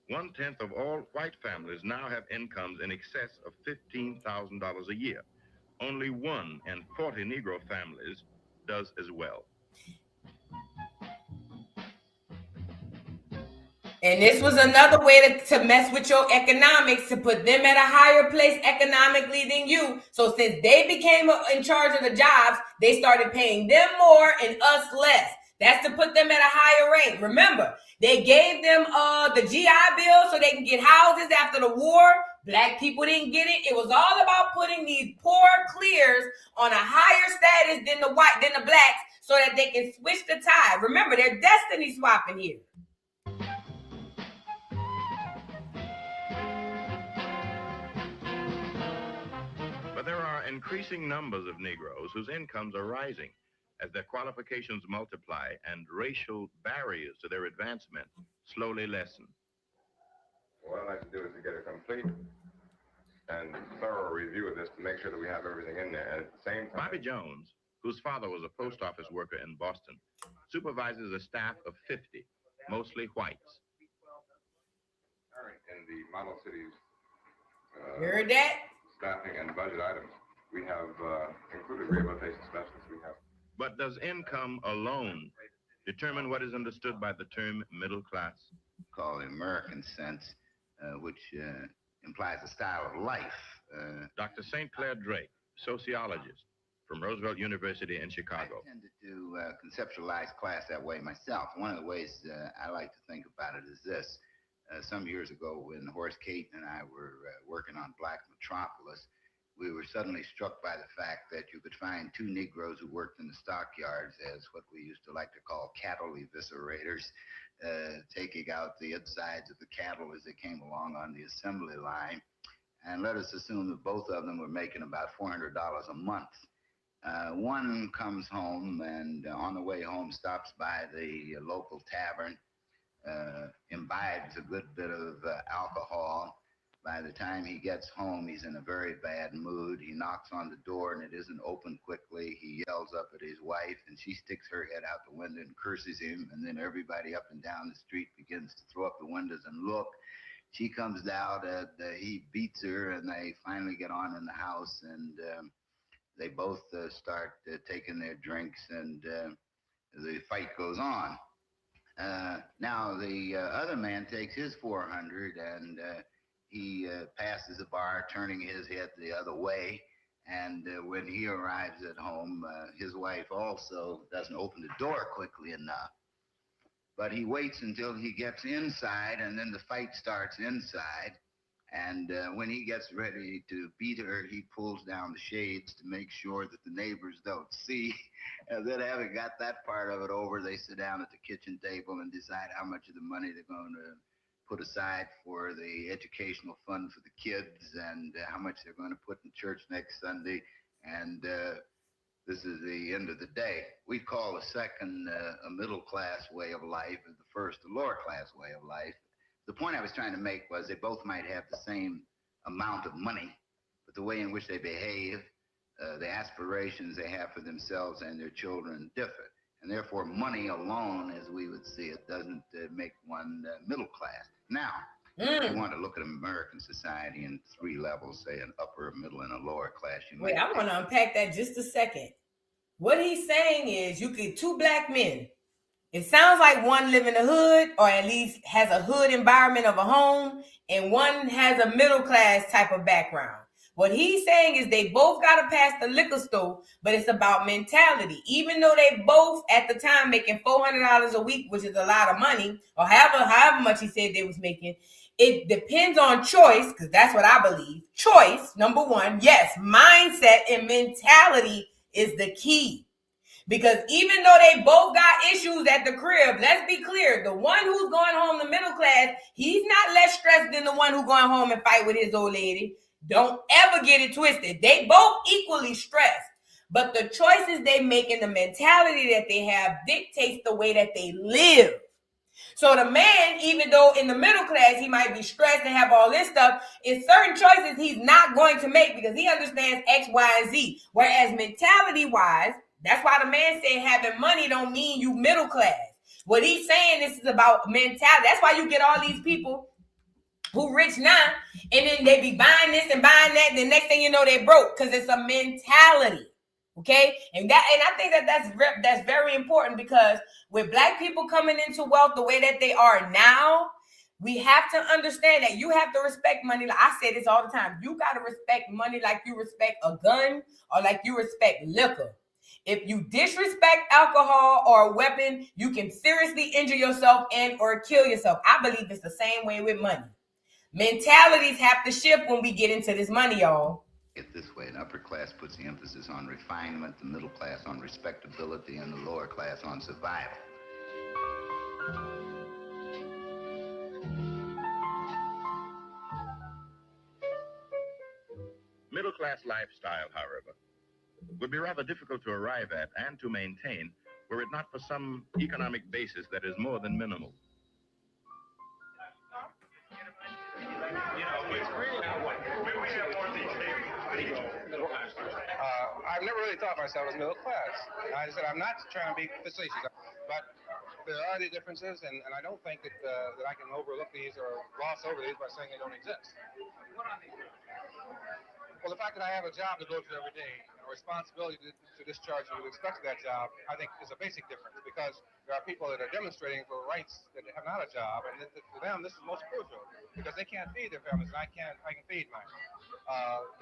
1/10 of all white families now have incomes in excess of $15,000 a year. Only 1 in 40 Negro families does as well. And this was another way to mess with your economics, to put them at a higher place economically than you. So since they became in charge of the jobs, they started paying them more and us less. That's to put them at a higher rate. Remember, they gave them the GI Bill so they can get houses after the war. Black people didn't get it. It was all about putting these poor clears on a higher status than the blacks so that they can switch the tide. Remember, they're destiny swapping here. But there are increasing numbers of Negroes whose incomes are rising as their qualifications multiply and racial barriers to their advancement slowly lessen. What I'd like to do is to get a complete and thorough review of this to make sure that we have everything in there. And at the same time, Bobby Jones, whose father was a post office worker in Boston, supervises a staff of 50, mostly whites. In the model cities heard that? Staffing and budget items, we have included rehabilitation specialists. We have. But does income alone determine what is understood by the term middle class? Called the American sense, which implies a style of life. Dr. St. Clair Drake, sociologist from Roosevelt University in Chicago. I tended to conceptualize class that way myself. One of the ways I like to think about it is this. Some years ago, when Horace Caton and I were working on Black Metropolis, we were suddenly struck by the fact that you could find two Negroes who worked in the stockyards as what we used to like to call cattle eviscerators, taking out the insides of the cattle as they came along on the assembly line. And let us assume that both of them were making about $400 a month. One comes home and on the way home stops by the local tavern, imbibes a good bit of alcohol. By the time he gets home, he's in a very bad mood. He knocks on the door and it isn't opened quickly. He yells up at his wife and she sticks her head out the window and curses him. And then everybody up and down the street begins to throw up the windows and look. She comes out and he beats her and they finally get on in the house and they both start taking their drinks and the fight goes on. Now the other man takes his 400 and he passes the bar, turning his head the other way. And when he arrives at home, his wife also doesn't open the door quickly enough. But he waits until he gets inside, and then the fight starts inside. And when he gets ready to beat her, he pulls down the shades to make sure that the neighbors don't see. And then having got that part of it over, they sit down at the kitchen table and decide how much of the money they're going to put aside for the educational fund for the kids and how much they're going to put in church next Sunday. And this is the end of the day. We call the second a middle class way of life and the first a lower class way of life. The point I was trying to make was they both might have the same amount of money, but the way in which they behave, the aspirations they have for themselves and their children differ. And therefore, money alone, as we would see it, doesn't make one middle class. Now, if you want to look at American society in three levels, say an upper, a middle, and a lower class. Wait, I want to unpack that just a second. What he's saying is you get two black men. It sounds like one live in the hood, or at least has a hood environment of a home, and one has a middle class type of background. What he's saying is they both got to pass the liquor store, but it's about mentality. Even though they both at the time making $400 a week, which is a lot of money, or however much he said they was making, it depends on choice, because that's what I believe. Choice, number one, yes, mindset and mentality is the key. Because even though they both got issues at the crib, let's be clear, the one who's going home, the middle class, he's not less stressed than the one who's going home and fight with his old lady. Don't ever get it twisted. They both equally stressed. But the choices they make and the mentality that they have dictates the way that they live. So the man, even though in the middle class, he might be stressed and have all this stuff, it's certain choices he's not going to make because he understands X, Y, and Z. Whereas mentality-wise, that's why the man said having money don't mean you middle class. What he's saying, this is about mentality. That's why you get all these people who rich now, and then they be buying this and buying that, and the next thing you know, they broke, because it's a mentality, okay? And I think that's very important, because with black people coming into wealth the way that they are now, we have to understand that you have to respect money. Like I say this all the time. You got to respect money like you respect a gun or like you respect liquor. If you disrespect alcohol or a weapon, you can seriously injure yourself and or kill yourself. I believe it's the same way with money. Mentalities have to shift when we get into this money, y'all. It this way, an upper class puts the emphasis on refinement, the middle class on respectability, and the lower class on survival. Middle class lifestyle, however, would be rather difficult to arrive at and to maintain were it not for some economic basis that is more than minimal. I've never really thought myself as middle class. I said I'm not trying to be facetious, but there are the differences, and I don't think that that I can overlook these or gloss over these by saying they don't exist. Well, the fact that I have a job to go to every day, a responsibility to discharge with respect to that job, I think is a basic difference, because there are people that are demonstrating for rights that have not a job, and to them this is most crucial, because they can't feed their families, and I can feed mine.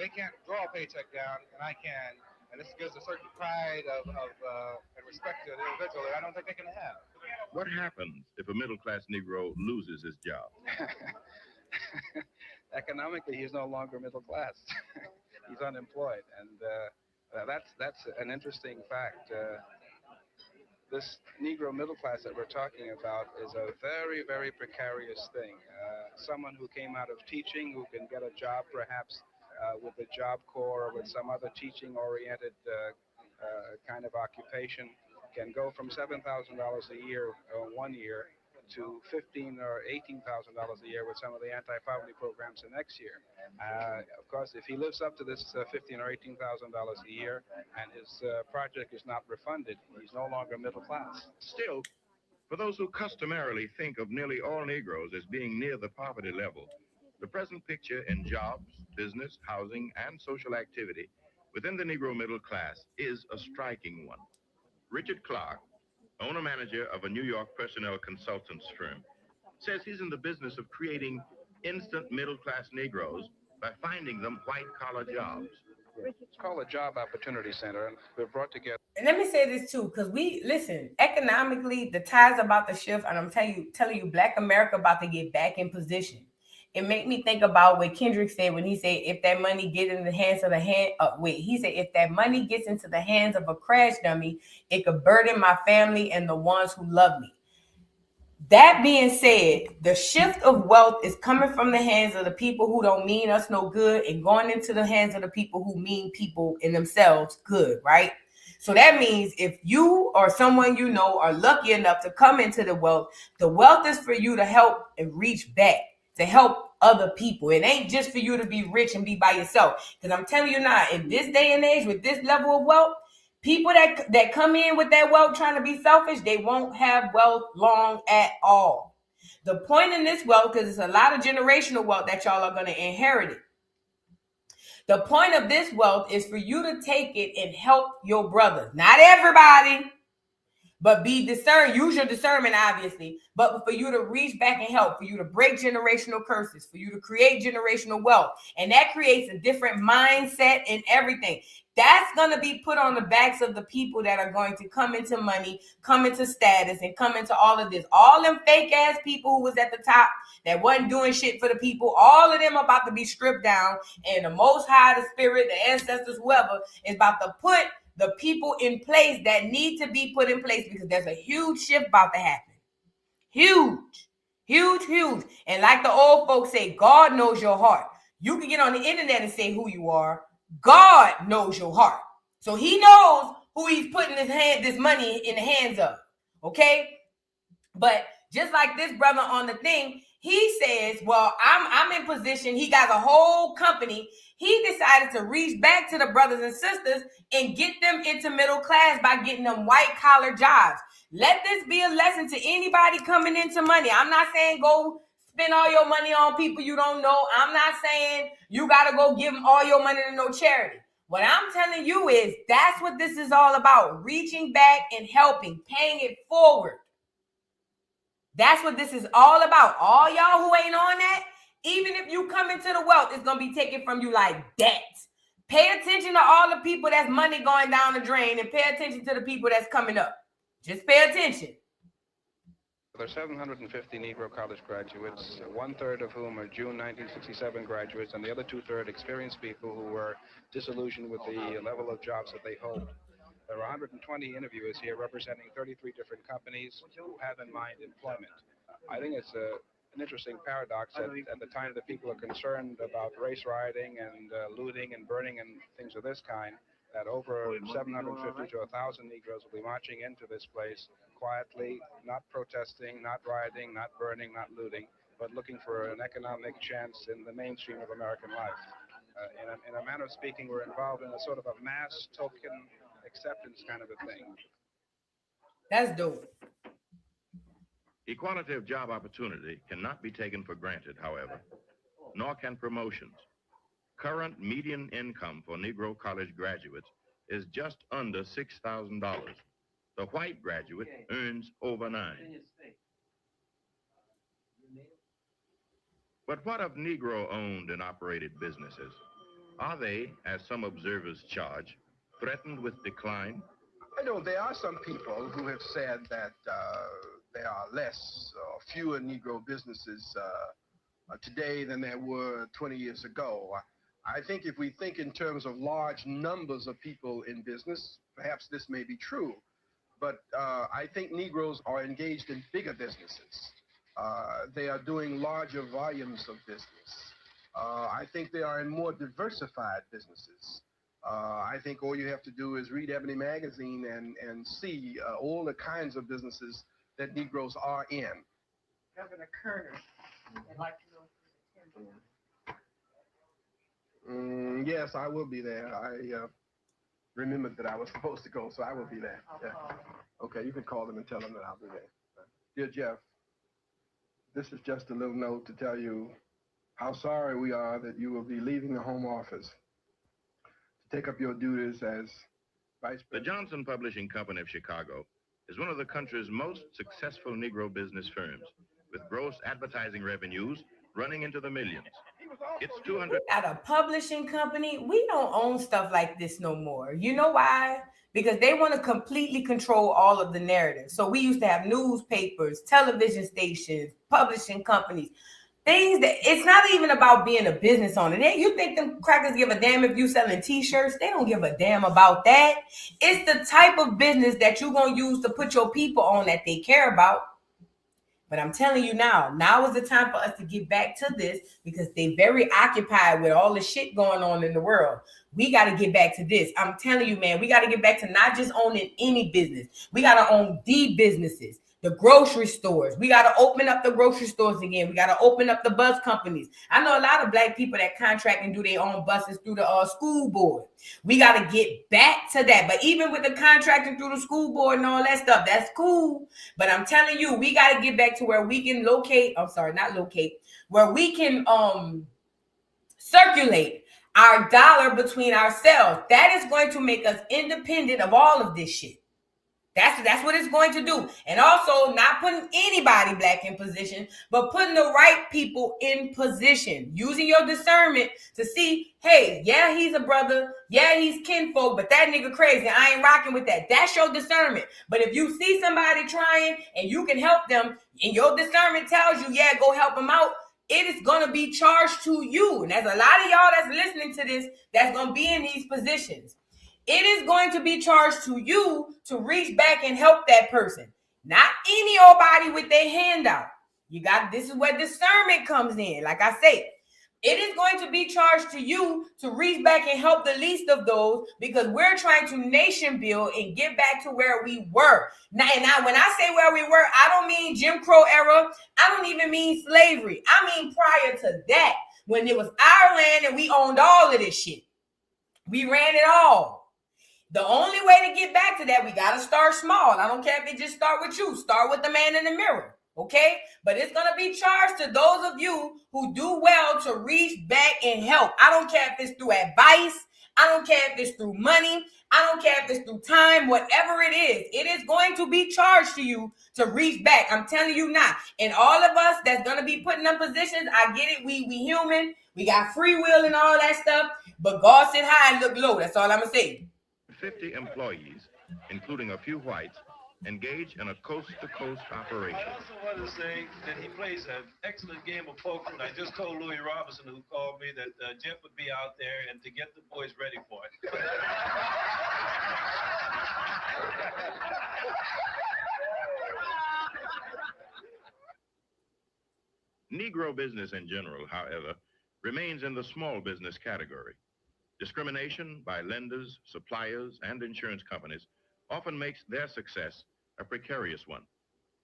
They can't draw a paycheck down, and I can, and this gives a certain pride and respect to the individual that I don't think they can have. What happens if a middle-class Negro loses his job? Economically, he's no longer middle class. He's unemployed, and that's an interesting fact. This Negro middle class that we're talking about is a very, very precarious thing. Someone who came out of teaching, who can get a job perhaps with the Job Corps or with some other teaching-oriented kind of occupation, can go from $7,000 a year 1 year to $15,000 or $18,000 a year with some of the anti-poverty programs the next year. Of course, if he lives up to this $15,000 or $18,000 a year and his project is not refunded, he's no longer middle class. Still, for those who customarily think of nearly all Negroes as being near the poverty level, the present picture in jobs, business, housing, and social activity within the Negro middle class is a striking one. Richard Clark, owner-manager of a New York personnel consultants firm, says he's in the business of creating instant middle-class Negroes by finding them white-collar jobs. It's called a job opportunity center, and we're brought together. And let me say this too, because listen, economically, the tide's about to shift, and I'm telling you, Black America about to get back in position. It made me think about what Kendrick said when he said, if that money gets in the hands of if that money gets into the hands of a crash dummy, it could burden my family and the ones who love me. That being said, the shift of wealth is coming from the hands of the people who don't mean us no good and going into the hands of the people who mean people in themselves good, right? So that means if you or someone you know are lucky enough to come into the wealth is for you to help and reach back, to help other people. It ain't just for you to be rich and be by yourself. Because I'm telling you now, in this day and age, with this level of wealth, people that come in with that wealth trying to be selfish, they won't have wealth long at all. The point in this wealth, because it's a lot of generational wealth that y'all are going to inherit it. The point of this wealth is for you to take it and help your brothers. Not everybody, but be discerned. Use your discernment, obviously. But for you to reach back and help, for you to break generational curses, for you to create generational wealth. And that creates a different mindset and everything. That's going to be put on the backs of the people that are going to come into money, come into status, and come into all of this. All them fake ass people who was at the top that wasn't doing shit for the people, all of them are about to be stripped down. And the Most High, the Spirit, the ancestors, whoever, is about to put the people in place that need to be put in place, because there's a huge shift about to happen. Huge, huge, huge. And like the old folks say, God knows your heart. You can get on the internet and say who you are. God knows your heart. So he knows who he's putting this money in the hands of. Okay? But just like this brother on the thing, he says, well, I'm in position. He got a whole company. He decided to reach back to the brothers and sisters and get them into middle class by getting them white collar jobs. Let this be a lesson to anybody coming into money. I'm not saying go spend all your money on people you don't know. I'm not saying you got to go give them all your money to no charity. What I'm telling you is that's what this is all about. Reaching back and helping, paying it forward. That's what this is all about. All y'all who ain't on that, even if you come into the wealth, it's going to be taken from you like that. Pay attention to all the people that's money going down the drain, and pay attention to the people that's coming up. Just pay attention. There are 750 Negro college graduates, 1/3 of whom are June 1967 graduates, and the other 2/3 experienced people who were disillusioned with the level of jobs that they hold. There are 120 interviewers here representing 33 different companies who have in mind employment. I think it's an interesting paradox that at the time that people are concerned about race rioting and looting and burning and things of this kind, that over 750 to 1,000 Negroes will be marching into this place quietly, not protesting, not rioting, not burning, not looting, but looking for an economic chance in the mainstream of American life. In a manner of speaking, we're involved in a sort of a mass token acceptance kind of a thing. That's dope. Equality of job opportunity cannot be taken for granted, however, nor can promotions. current median income for Negro college graduates is just under $6,000. The white graduate earns over $9,000. But what of Negro-owned and operated businesses? Are they, as some observers charge, threatened with decline? I know there are some people who have said that there are less or fewer Negro businesses today than there were 20 years ago. I think if we think in terms of large numbers of people in business, perhaps this may be true. But I think Negroes are engaged in bigger businesses. They are doing larger volumes of business. I think they are in more diversified businesses. I think all you have to do is read Ebony Magazine and see all the kinds of businesses that Negroes are in. Governor Kerner, I'd like to know if you're attending. Yes, I will be there. I remembered that I was supposed to go, so I will be there. Yeah. Okay, you can call them and tell them that I'll be there. Dear Jeff, this is just a little note to tell you how sorry we are that you will be leaving the Home Office to take up your duties as Vice President. The Johnson Publishing Company of Chicago is one of the country's most successful Negro business firms, with gross advertising revenues running into the millions. It's 200. At a publishing company, we don't own stuff like this no more. You know why? Because they want to completely control all of the narrative. So we used to have newspapers, television stations, publishing companies, things that it's not even about being a business owner. You think them crackers give a damn if you selling t-shirts? They don't give a damn about that. It's the type of business that you're going to use to put your people on that they care about. But I'm telling you now is the time for us to get back to this because they're very occupied with all the shit going on in the world. We got to get back to this. I'm telling you, man, we got to get back to not just owning any business. We got to own the businesses, the grocery stores. We got to open up the grocery stores again. We got to open up the bus companies. I know a lot of black people that contract and do their own buses through the school board. We got to get back to that. But even with the contracting through the school board and all that stuff, that's cool. But I'm telling you, we got to get back to where we can where we can circulate our dollar between ourselves. That is going to make us independent of all of this shit. That's what it's going to do. And also not putting anybody black in position, but putting the right people in position. Using your discernment to see, hey, yeah, he's a brother. Yeah, he's kinfolk, but that nigga crazy. I ain't rocking with that. That's your discernment. But if you see somebody trying and you can help them and your discernment tells you, yeah, go help them out, it is going to be charged to you. And there's a lot of y'all that's listening to this that's going to be in these positions. It is going to be charged to you to reach back and help that person. Not any old body with their hand out. This is where discernment comes in. Like I said, it is going to be charged to you to reach back and help the least of those because we're trying to nation build and get back to where we were. Now, when I say where we were, I don't mean Jim Crow era. I don't even mean slavery. I mean prior to that, when it was our land and we owned all of this shit. We ran it all. The only way to get back to that, we got to start small. I don't care if it just start with you. Start with the man in the mirror, okay? But it's going to be charged to those of you who do well to reach back and help. I don't care if it's through advice. I don't care if it's through money. I don't care if it's through time. Whatever it is going to be charged to you to reach back. I'm telling you now. And all of us that's going to be putting in positions, I get it. We human. We got free will and all that stuff. But God sit high and look low. That's all I'm going to say. 50 employees, including a few whites, engage in a coast-to-coast operation. I also want to say that he plays an excellent game of poker, and I just told Louis Robinson, who called me, that Jeff would be out there and to get the boys ready for it. Negro business in general, however, remains in the small business category. Discrimination by lenders, suppliers, and insurance companies often makes their success a precarious one,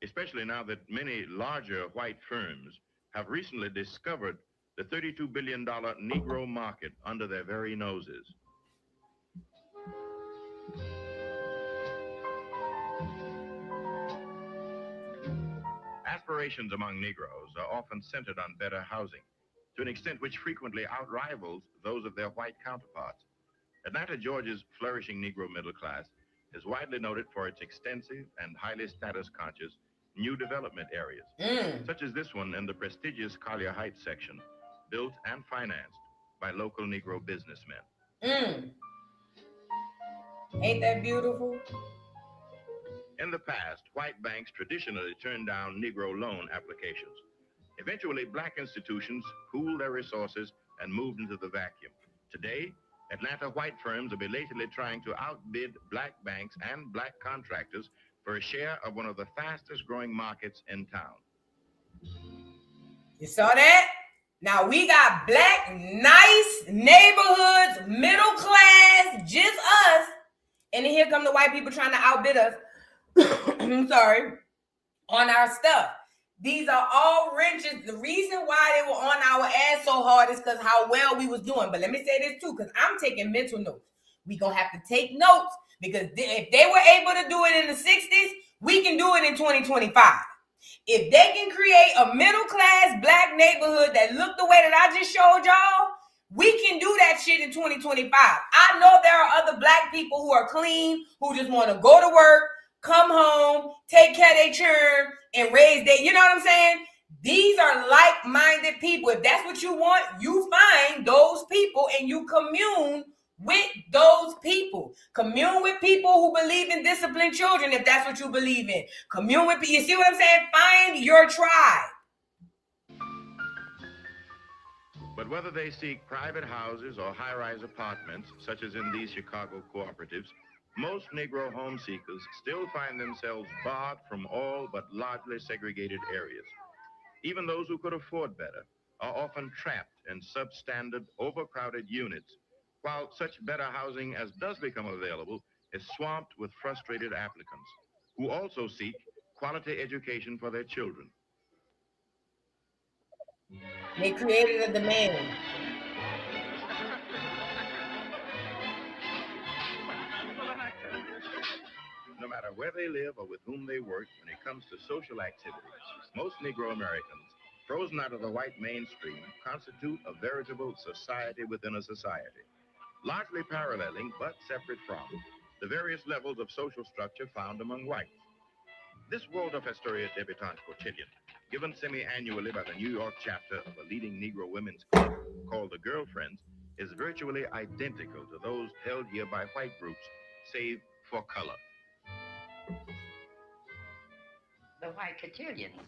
especially now that many larger white firms have recently discovered the $32 billion Negro market under their very noses. Aspirations among Negroes are often centered on better housing, to an extent which frequently outrivals those of their white counterparts. Atlanta, Georgia's flourishing Negro middle class is widely noted for its extensive and highly status-conscious new development areas, such as this one in the prestigious Collier Heights section, built and financed by local Negro businessmen. Ain't that beautiful? In the past, white banks traditionally turned down Negro loan applications. Eventually, black institutions pooled their resources and moved into the vacuum. Today, Atlanta white firms are belatedly trying to outbid black banks and black contractors for a share of one of the fastest growing markets in town. You saw that? Now we got black, nice neighborhoods, middle class, just us. And then here come the white people trying to outbid us. I'm sorry, on our stuff. These are all wrenches. The reason why they were on our ass so hard is because how well we was doing. But let me say this too, because I'm taking mental notes. We gonna have to take notes because if they were able to do it in the 60s, we can do it in 2025. If they can create a middle class black neighborhood that look the way that I just showed y'all, we can do that shit in 2025. I know there are other black people who are clean, who just want to go to work, come home, take care of their children, and raise their, you know what I'm saying? These are like-minded people. If that's what you want, you find those people and you commune with those people. Commune with people who believe in disciplined children, if that's what you believe in. Commune with people. You see what I'm saying? Find your tribe. But whether they seek private houses or high-rise apartments, such as in these Chicago cooperatives, most Negro home seekers still find themselves barred from all but largely segregated areas. Even those who could afford better are often trapped in substandard, overcrowded units, while such better housing as does become available is swamped with frustrated applicants, who also seek quality education for their children. They created a demand. No matter where they live or with whom they work, when it comes to social activities, most Negro Americans, frozen out of the white mainstream, constitute a veritable society within a society, largely paralleling but separate from the various levels of social structure found among whites. This Waldorf Astoria debutante cotillion, given semi-annually by the New York chapter of a leading Negro women's club called the Girlfriends, is virtually identical to those held here by white groups, save for color. The white cotillions,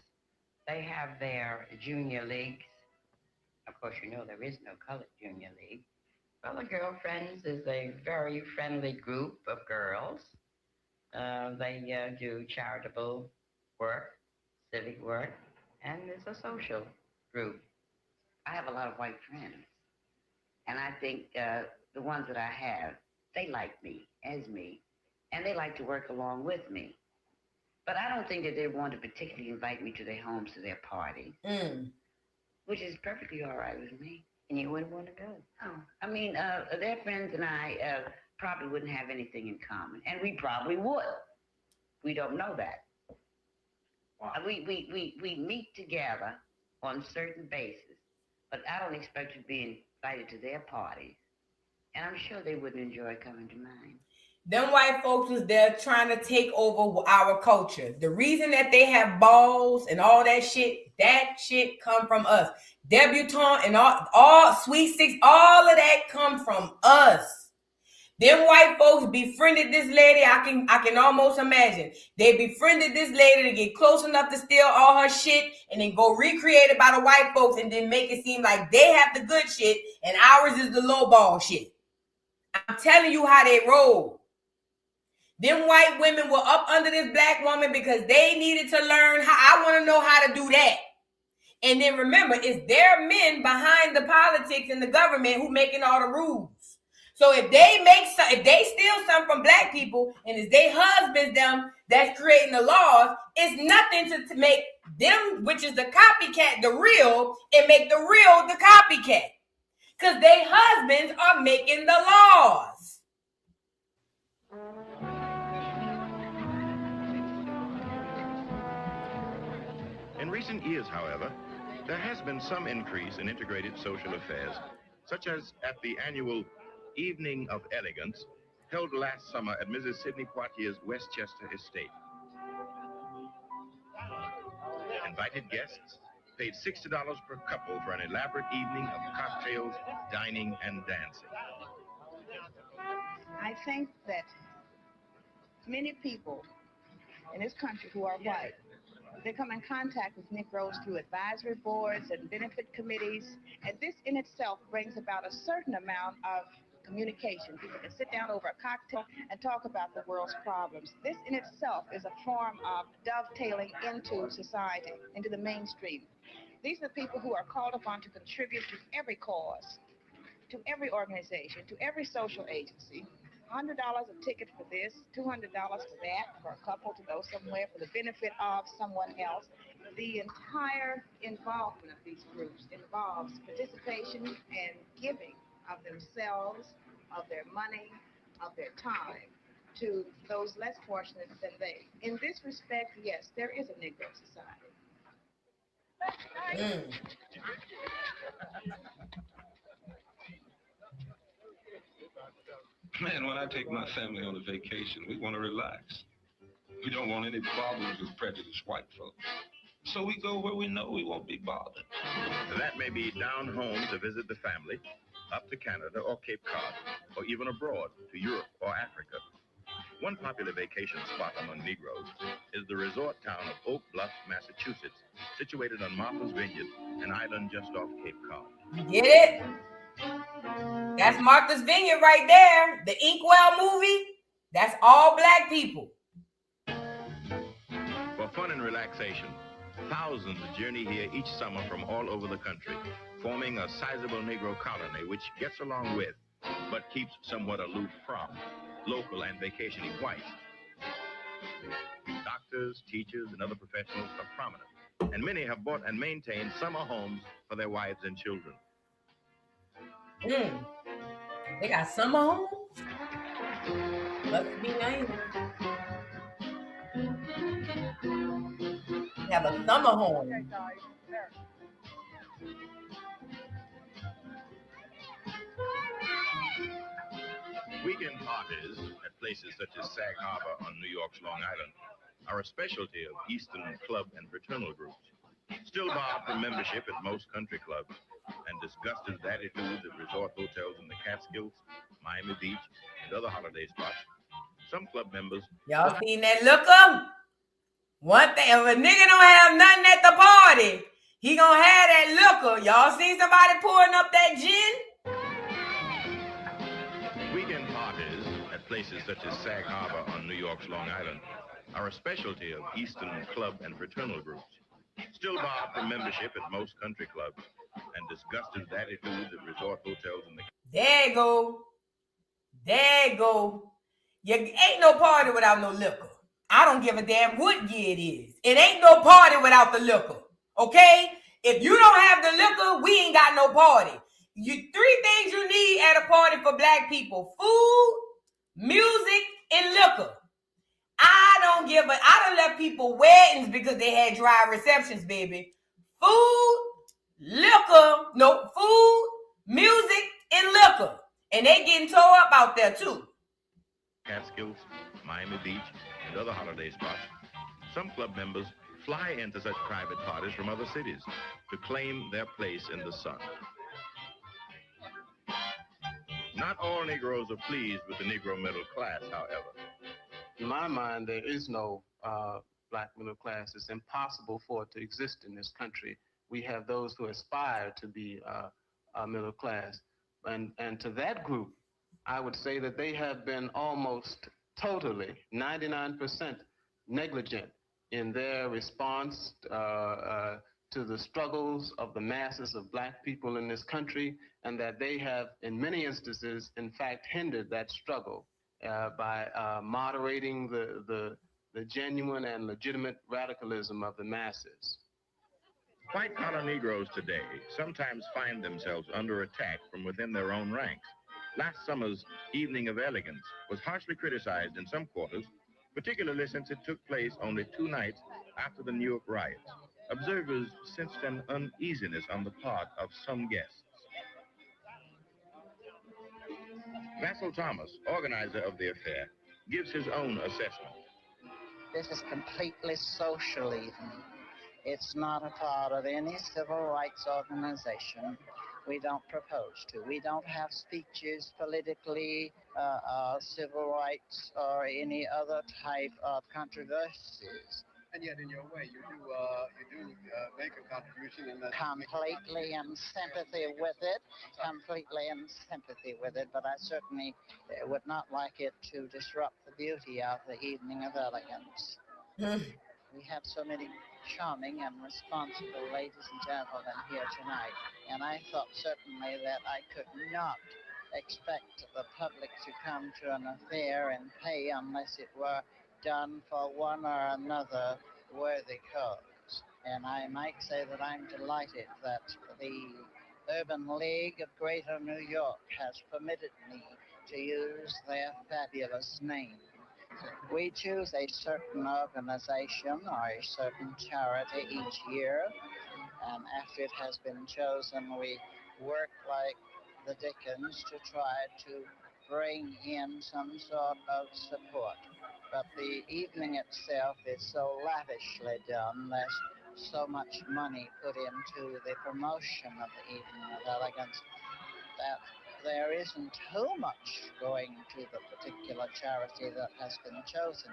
they have their junior leagues. Of course, you know there is no colored junior league. Well, the Girlfriends is a very friendly group of girls. They do charitable work, civic work, and it's a social group. I have a lot of white friends, and I think the ones that I have, they like me as me, and they like to work along with me. But I don't think that they want to particularly invite me to their homes, to their parties, which is perfectly all right with me. And you wouldn't want to go? No. I mean, their friends and I probably wouldn't have anything in common, and we probably would. We don't know that. Wow. We meet together on certain basis, but I don't expect to be invited to their parties, and I'm sure they wouldn't enjoy coming to mine. Them white folks was there trying to take over our culture. The reason that they have balls and all that shit come from us. Debutante and all Sweet Six, all of that come from us. Them white folks befriended this lady. I can almost imagine. They befriended this lady to get close enough to steal all her shit and then go recreate it by the white folks and then make it seem like they have the good shit and ours is the low ball shit. I'm telling you how they roll. Them white women were up under this black woman because they needed to learn how. I want to know how to do that. And then remember, it's their men behind the politics and the government who making all the rules. So if they steal something from black people and it's their husbands them that's creating the laws, it's nothing to make them, which is the copycat, the real, and make the real the copycat. Because their husbands are making the laws. In recent years, however, There has been some increase in integrated social affairs, such as at the annual Evening of Elegance held last summer at Mrs. Sidney Poitier's Westchester estate. Invited guests paid $60 per couple for an elaborate evening of cocktails, dining, and dancing. I think that many people in this country who are white, they come in contact with Negroes through advisory boards and benefit committees, and this in itself brings about a certain amount of communication. People can sit down over a cocktail and talk about the world's problems. This in itself is a form of dovetailing into society, into the mainstream. These are the people who are called upon to contribute to every cause, to every organization, to every social agency. $100 a ticket for this, $200 for that, for a couple to go somewhere for the benefit of someone else. The entire involvement of these groups involves participation and giving of themselves, of their money, of their time to those less fortunate than they. In this respect, yes, there is a Negro society. Man, when I take my family on a vacation, we want to relax. We don't want any problems with prejudiced white folks. So we go where we know we won't be bothered. That may be down home to visit the family, up to Canada or Cape Cod, or even abroad to Europe or Africa. One popular vacation spot among Negroes is the resort town of Oak Bluff, Massachusetts, situated on Martha's Vineyard, an island just off Cape Cod. You get it? That's Martha's Vineyard right there. The Inkwell movie, that's all black people. For fun and relaxation, thousands journey here each summer from all over the country, forming a sizable Negro colony which gets along with, but keeps somewhat aloof from, local and vacationing whites. Doctors, teachers, and other professionals are prominent, and many have bought and maintained summer homes for their wives and children. They got summer homes? Must be nice. They have a summer home. Weekend parties at places such as Sag Harbor on New York's Long Island are a specialty of Eastern club and fraternal groups, still barred from membership at most country clubs, and discussed as attitudes at resort hotels in the Catskills, Miami Beach, and other holiday spots. Some club members... Y'all seen that looker? One thing, if a nigga don't have nothing at the party, he gonna have that looker. Y'all seen somebody pouring up that gin? Weekend parties at places such as Sag Harbor on New York's Long Island are a specialty of Eastern club and fraternal groups, still barred from membership at most country clubs, and discussed as attitudes at resort hotels in the... There you go. There you go. You ain't no party without no liquor. I don't give a damn what year it is. It ain't no party without the liquor. Okay? If you don't have the liquor, we ain't got no party. Three things you need at a party for black people: food, music, and liquor. I done left people weddings because they had dry receptions, baby. Food, music, and liquor. And they getting tore up out there too. Catskills, Miami Beach, and other holiday spots. Some club members fly into such private parties from other cities to claim their place in the sun. Not all Negroes are pleased with the Negro middle class, however. In my mind, there is no black middle class. It's impossible for it to exist in this country. We have those who aspire to be middle class. And to that group, I would say that they have been almost totally, 99% negligent in their response to the struggles of the masses of black people in this country, and that they have, in many instances, in fact, hindered that struggle by moderating the genuine and legitimate radicalism of the masses. White-collar Negroes today sometimes find themselves under attack from within their own ranks. Last summer's Evening of Elegance was harshly criticized in some quarters, particularly since it took place only 2 nights after the New York riots. observers sensed an uneasiness on the part of some guests. Vassal Thomas, organizer of the affair, gives his own assessment. This is completely socialism. It's not a part of any civil rights organization. We don't propose to. We don't have speeches politically, civil rights, or any other type of controversies. And yet, in your way, you do make a contribution in that. Completely in sympathy with it. Completely in sympathy with it. But I certainly would not like it to disrupt the beauty of the evening of elegance. We have so many charming and responsible ladies and gentlemen here tonight, and I thought certainly that I could not expect the public to come to an affair and pay unless it were done for one or another worthy cause. And I might say that I'm delighted that the Urban League of Greater New York has permitted me to use their fabulous name. We choose a certain organization or a certain charity each year, and after it has been chosen, we work like the Dickens to try to bring in some sort of support. But the evening itself is so lavishly done, there's so much money put into the promotion of the evening of elegance that there isn't too much going to the particular charity that has been chosen.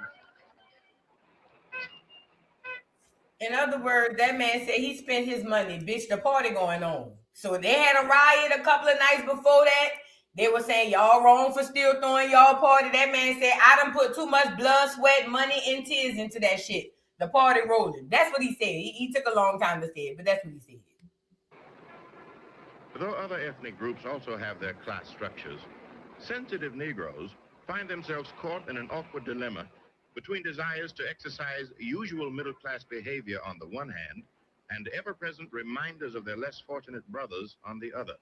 In other words, that man said he spent his money. Bitch, the party going on. So they had a riot a couple of nights before that. They were saying, y'all wrong for still throwing y'all party. That man said, I done put too much blood, sweat, money, and tears into that shit. The party rolling. That's what he said. He took a long time to say it, but that's what he said. Though other ethnic groups also have their class structures, sensitive Negroes find themselves caught in an awkward dilemma between desires to exercise usual middle-class behavior on the one hand and ever-present reminders of their less fortunate brothers on the other.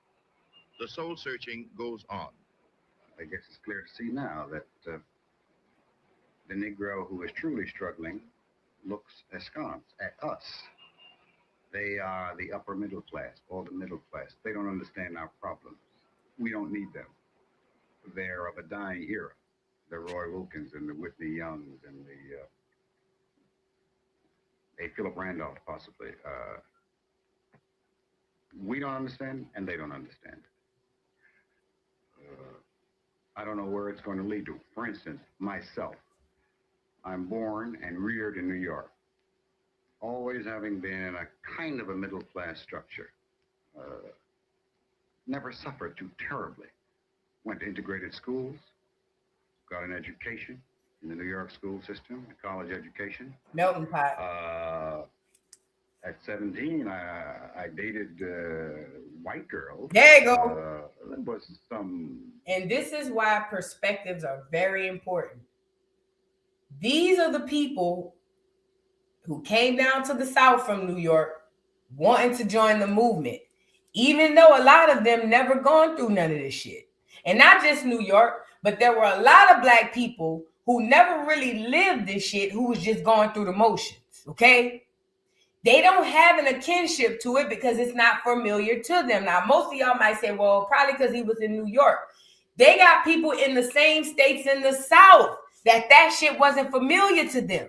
The soul-searching goes on. I guess it's clear to see now that the Negro who is truly struggling looks askance at us. They are the upper middle class, or the middle class. They don't understand our problems. We don't need them. They're of a dying era. The Roy Wilkins and the Whitney Youngs and a Philip Randolph, possibly. We don't understand, and they don't understand it. I don't know where it's going to lead to. For instance, myself. I'm born and reared in New York, always having been in a kind of a middle-class structure. Never suffered too terribly. Went to integrated schools, got an education in the New York school system, a college education. Melting pot. At 17, I dated white girls. There you go. There was some... And this is why perspectives are very important. These are the people who came down to the South from New York wanting to join the movement, even though a lot of them never gone through none of this shit. And not just New York, but there were a lot of black people who never really lived this shit, who was just going through the motions, okay? They don't have a kinship to it because it's not familiar to them. Now, most of y'all might say, well, probably because he was in New York. They got people in the same states in the South that shit wasn't familiar to them.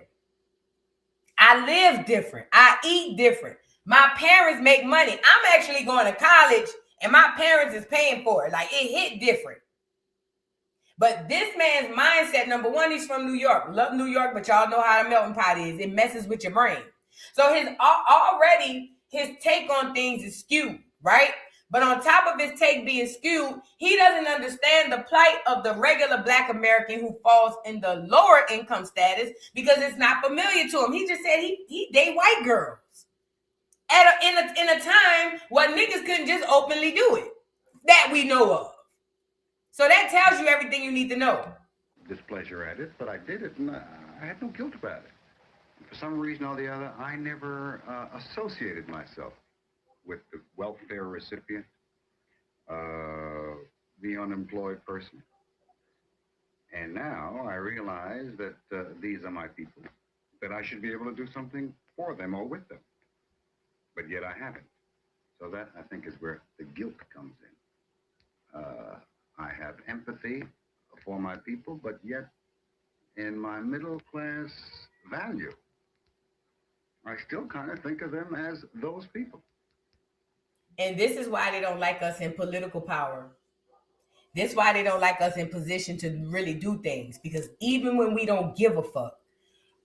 I live different. I eat different. My parents make money. I'm actually going to college and my parents is paying for it. Like, it hit different. But this man's mindset, number one, he's from New York. Love New York, but y'all know how the melting pot is. It messes with your brain. So his take on things is skewed, right? But on top of his take being skewed, he doesn't understand the plight of the regular black American who falls in the lower income status because it's not familiar to him. He just said he date white girls in a time where niggas couldn't just openly do it that we know of. So that tells you everything you need to know. Displeasure at it, but I did it and I had no guilt about it. For some reason or the other, I never associated myself with the welfare recipient, the unemployed person. And now I realize that these are my people, that I should be able to do something for them or with them. but yet I haven't. So that, I think, is where the guilt comes in. I have empathy for my people, but yet in my middle class value, I still kind of think of them as those people. And this is why they don't like us in political power. This is why they don't like us in position to really do things. Because even when we don't give a fuck,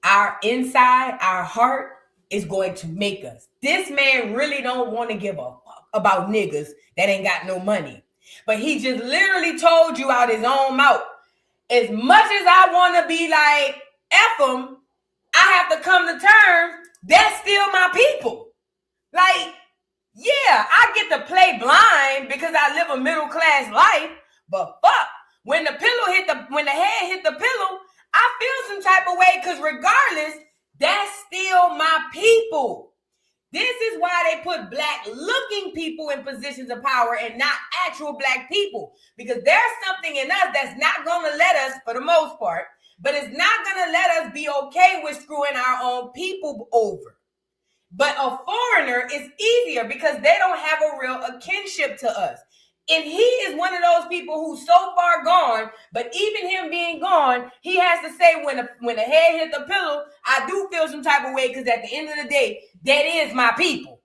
our inside, our heart is going to make us. This man really don't want to give a fuck about niggas that ain't got no money. But he just literally told you out his own mouth, as much as I want to be like, F them, I have to come to terms, that's still my people. Like, yeah, I get to play blind because I live a middle class life, but fuck, when the head hit the pillow, I feel some type of way because regardless, that's still my people. This is why they put black looking people in positions of power and not actual black people. Because there's something in us that's not going to let us, for the most part, but it's not going to let us be okay with screwing our own people over. But a foreigner is easier because they don't have a kinship to us. And he is one of those people who's so far gone, but even him being gone, he has to say when the head hit the pillow, I do feel some type of way because at the end of the day, that is my people.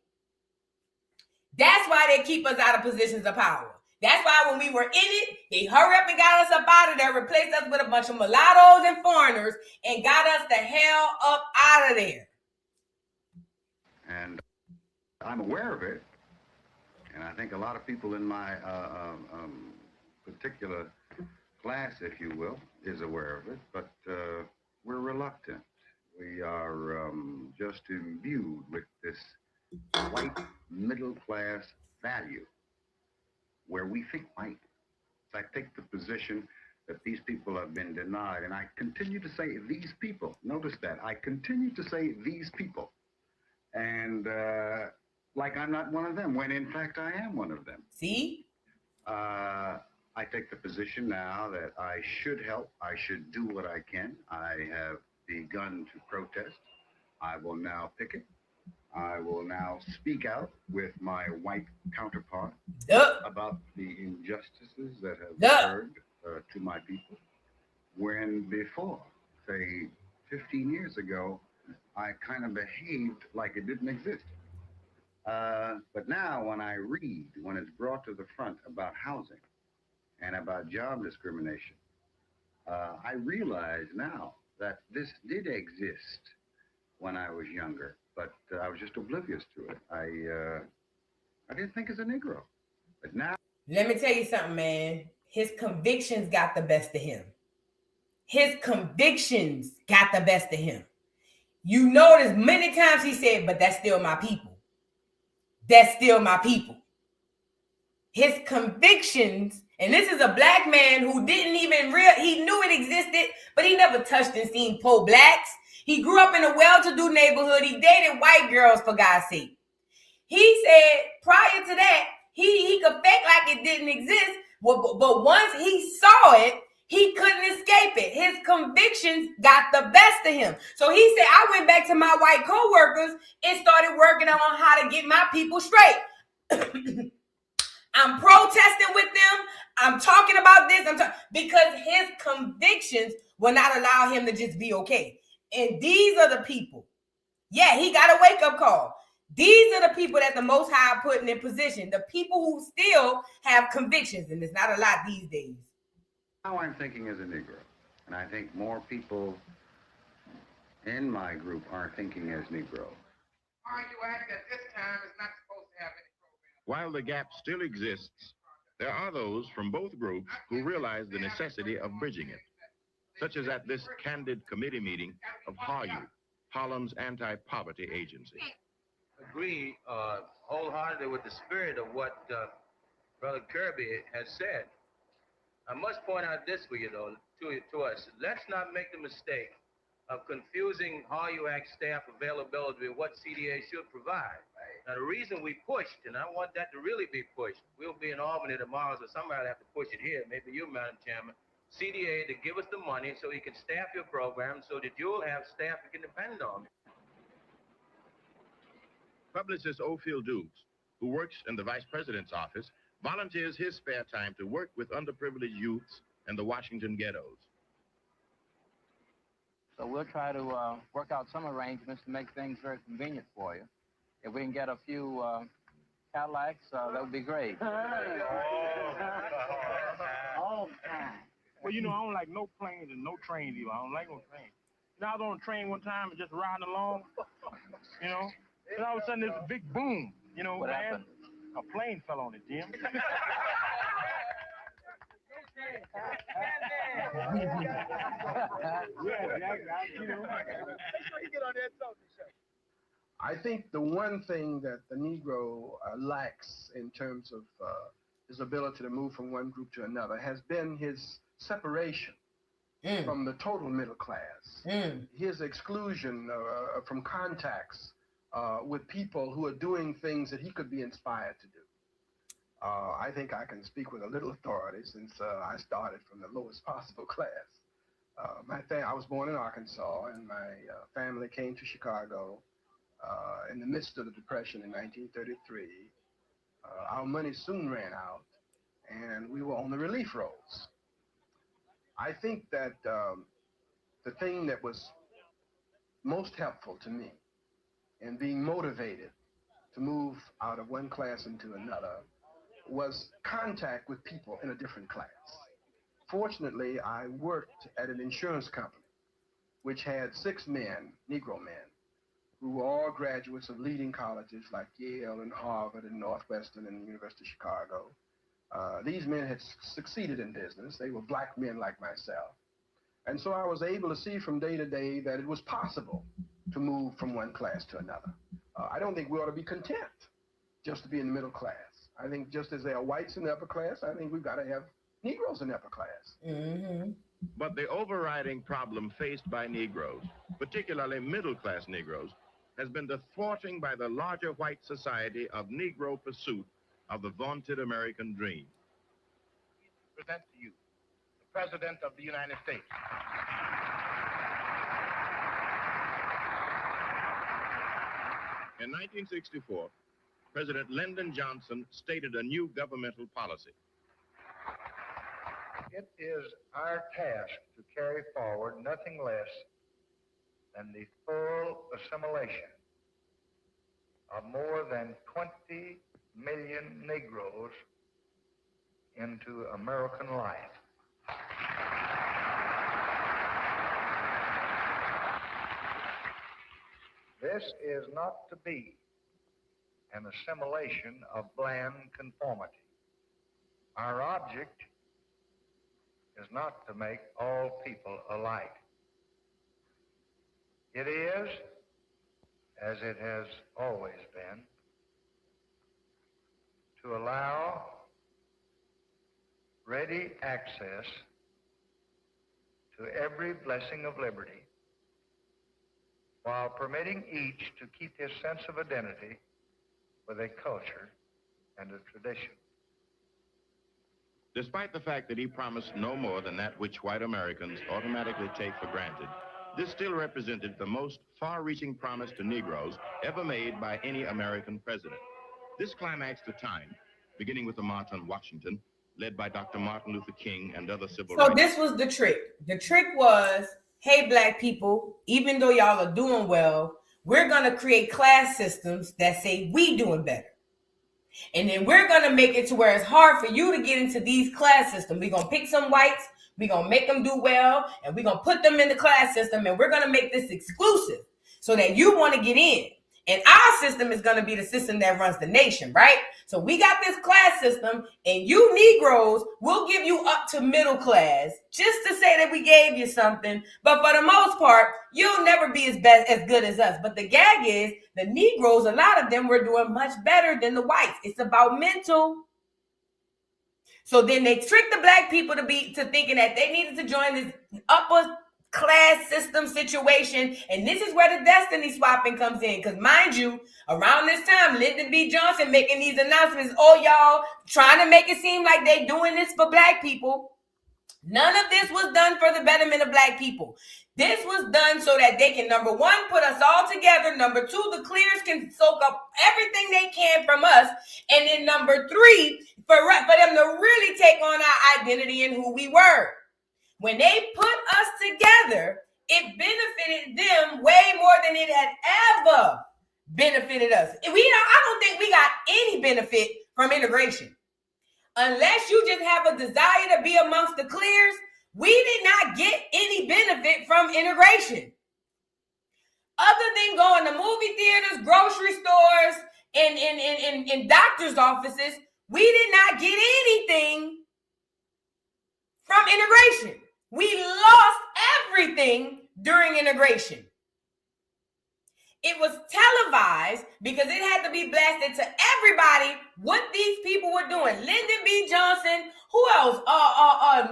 That's why they keep us out of positions of power. That's why when we were in it, they hurry up and got us up out of there, replaced us with a bunch of mulattoes and foreigners, and got us the hell up out of there. And I'm aware of it. And I think a lot of people in my particular class, if you will, is aware of it, but we're reluctant. We are just imbued with this white middle class value where we think white. So I take the position that these people have been denied, and I continue to say these people. Notice that. I continue to say these people. And like I'm not one of them, when in fact I am one of them. See? I take the position now that I should help. I should do what I can. I have begun to protest. I will now picket. I will now speak out with my white counterpart about the injustices that have occurred to my people. When before, say, 15 years ago, I kind of behaved like it didn't exist. But now when I read, when it's brought to the front about housing and about job discrimination, I realize now that this did exist when I was younger, but I was just oblivious to it. I didn't think as a Negro, but now... Let me tell you something, man. His convictions got the best of him. His convictions got the best of him. You notice many times he said, but that's still my people. That's still my people. His convictions, and this is a black man who didn't even he knew it existed, but he never touched and seen poor blacks. He grew up in a well-to-do neighborhood. He dated white girls, for God's sake. He said prior to that, he could fake like it didn't exist, but once he saw it, he couldn't escape it. His convictions got the best of him. So he said, I went back to my white co-workers and started working on how to get my people straight. I'm protesting with them. I'm talking about this. Because his convictions will not allow him to just be okay. And these are the people. Yeah, he got a wake-up call. These are the people that the Most High are putting in position. The people who still have convictions. And it's not a lot these days. Now I'm thinking as a Negro, and I think more people in my group are thinking as Negro. Argue Act at this time is not supposed to have any program. While the gap still exists, there are those from both groups who realize the necessity of bridging it, such as at this candid committee meeting of HARU, Harlem's Anti-Poverty Agency. Agree wholeheartedly with the spirit of what Brother Kirby has said. I must point out this for you, though, to us. Let's not make the mistake of confusing HARU-Act staff availability with what CDA should provide. Now, the reason we pushed, and I want that to really be pushed, we'll be in Albany tomorrow, so somebody will have to push it here, maybe you, Madam Chairman, CDA to give us the money so he can staff your program so that you'll have staff you can depend on. Publicist Ophir Dukes, who works in the vice president's office, volunteers his spare time to work with underprivileged youths in the Washington ghettos. So we'll try to work out some arrangements to make things very convenient for you. If we can get a few Cadillacs, that would be great. Well, you know, I don't like no planes and no trains either. I don't like no trains. You know, I was on a train one time and just riding along, you know, and all of a sudden there's a big boom, you know, What man. happened? A plane fell on it, Jim. I think the one thing that the Negro lacks in terms of his ability to move from one group to another has been his separation from the total middle class, his exclusion from contacts with people who are doing things that he could be inspired to do. I think I can speak with a little authority since I started from the lowest possible class. I was born in Arkansas, and my family came to Chicago in the midst of the Depression in 1933. Our money soon ran out, and we were on the relief rolls. I think that the thing that was most helpful to me in being motivated to move out of one class into another was contact with people in a different class. Fortunately, I worked at an insurance company which had 6 men, Negro men, who were all graduates of leading colleges like Yale and Harvard and Northwestern and the University of Chicago. These men had succeeded in business. They were black men like myself. And so I was able to see from day to day that it was possible to move from one class to another. I don't think we ought to be content just to be in the middle class. I think just as there are whites in the upper class, I think we've got to have Negroes in the upper class. But the overriding problem faced by Negroes, particularly middle-class Negroes, has been the thwarting by the larger white society of Negro pursuit of the vaunted American dream. Present to you the President of the United States. In 1964, President Lyndon Johnson stated a new governmental policy. It is our task to carry forward nothing less than the full assimilation of more than 20 million Negroes into American life. This is not to be an assimilation of bland conformity. Our object is not to make all people alike. It is, as it has always been, to allow ready access to every blessing of liberty while permitting each to keep his sense of identity with a culture and a tradition. Despite the fact that he promised no more than that which white Americans automatically take for granted, this still represented the most far-reaching promise to Negroes ever made by any American president. This climaxed the time, beginning with the March on Washington, led by Dr. Martin Luther King and other civil rights. So this was the trick. The trick was, hey, black people, even though y'all are doing well, we're going to create class systems that say we doing better. And then we're going to make it to where it's hard for you to get into these class systems. We're going to pick some whites, we're going to make them do well, and we're going to put them in the class system, and we're going to make this exclusive so that you want to get in. And our system is going to be the system that runs the nation, right? So we got this class system, and you Negroes will give you up to middle class just to say that we gave you something. But for the most part, you'll never be as good as us. But the gag is the Negroes, a lot of them were doing much better than the whites. It's about mental. So then they tricked the black people to thinking that they needed to join this upper class system situation, and this is where the destiny swapping comes in, because mind you, around this time, Lyndon B. Johnson making these announcements, oh, y'all trying to make it seem like they doing this for black people. None of this was done for the betterment of black people. This was done so that they can, number one, put us all together. Number two, the clears can soak up everything they can from us. And then number three, for them to really take on our identity and who we were. When they put us together, it benefited them way more than it had ever benefited us. I don't think we got any benefit from integration. Unless you just have a desire to be amongst the clears, we did not get any benefit from integration. Other than going to movie theaters, grocery stores, and doctor's offices, we did not get anything from integration. We lost everything during integration. It was televised because it had to be blasted to everybody what these people were doing. Lyndon B. Johnson, who else?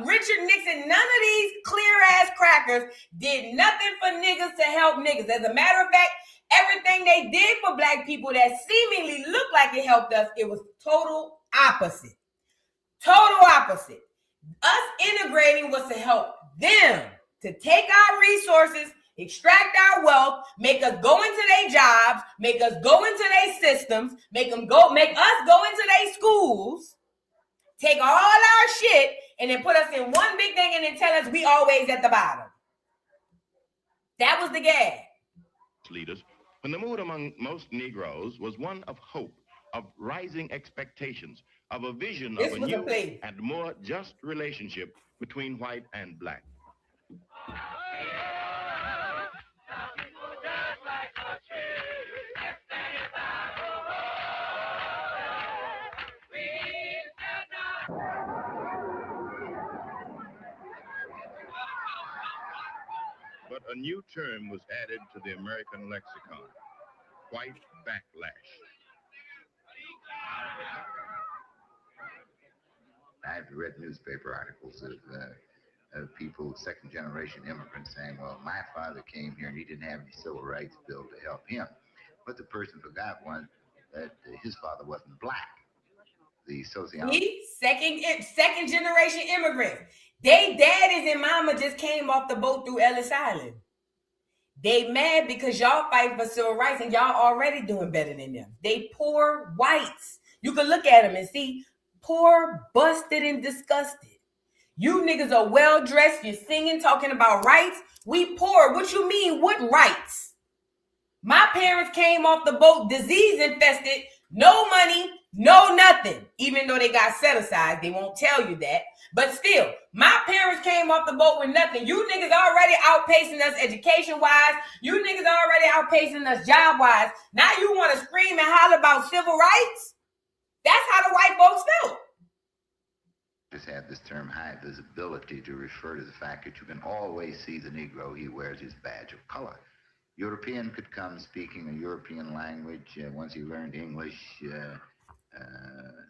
Richard Nixon. None of these clear-ass crackers did nothing for niggas to help niggas. As a matter of fact, everything they did for black people that seemingly looked like it helped us, it was total opposite. Total opposite. Us integrating was to help them, to take our resources, extract our wealth, make us go into their jobs, make us go into their systems, make us go into their schools, take all our shit, and then put us in one big thing and then tell us we always at the bottom. That was the gag. Leaders, when the mood among most Negroes was one of hope, of rising expectations, of a vision of a new and more just relationship between white and black. But a new term was added to the American lexicon, white backlash. I've read newspaper articles of people, second-generation immigrants, saying, well, my father came here and he didn't have any civil rights bill to help him. What the person forgot was that his father wasn't black. The sociology. Second-generation immigrants. They daddies and mama just came off the boat through Ellis Island. They mad because y'all fighting for civil rights and y'all already doing better than them. They poor whites. You can look at them and see poor, busted, and disgusted. You niggas are well-dressed. You're singing, talking about rights. We poor. What you mean? What rights? My parents came off the boat disease infested, no money, no nothing. Even though they got set aside, they won't tell you that. But still, my parents came off the boat with nothing. You niggas already outpacing us education-wise. You niggas already outpacing us job-wise. Now you want to scream and holler about civil rights? That's how the white folks felt. Just have this term high visibility to refer to the fact that you can always see the Negro. He wears his badge of color. European could come speaking a European language. Once he learned English,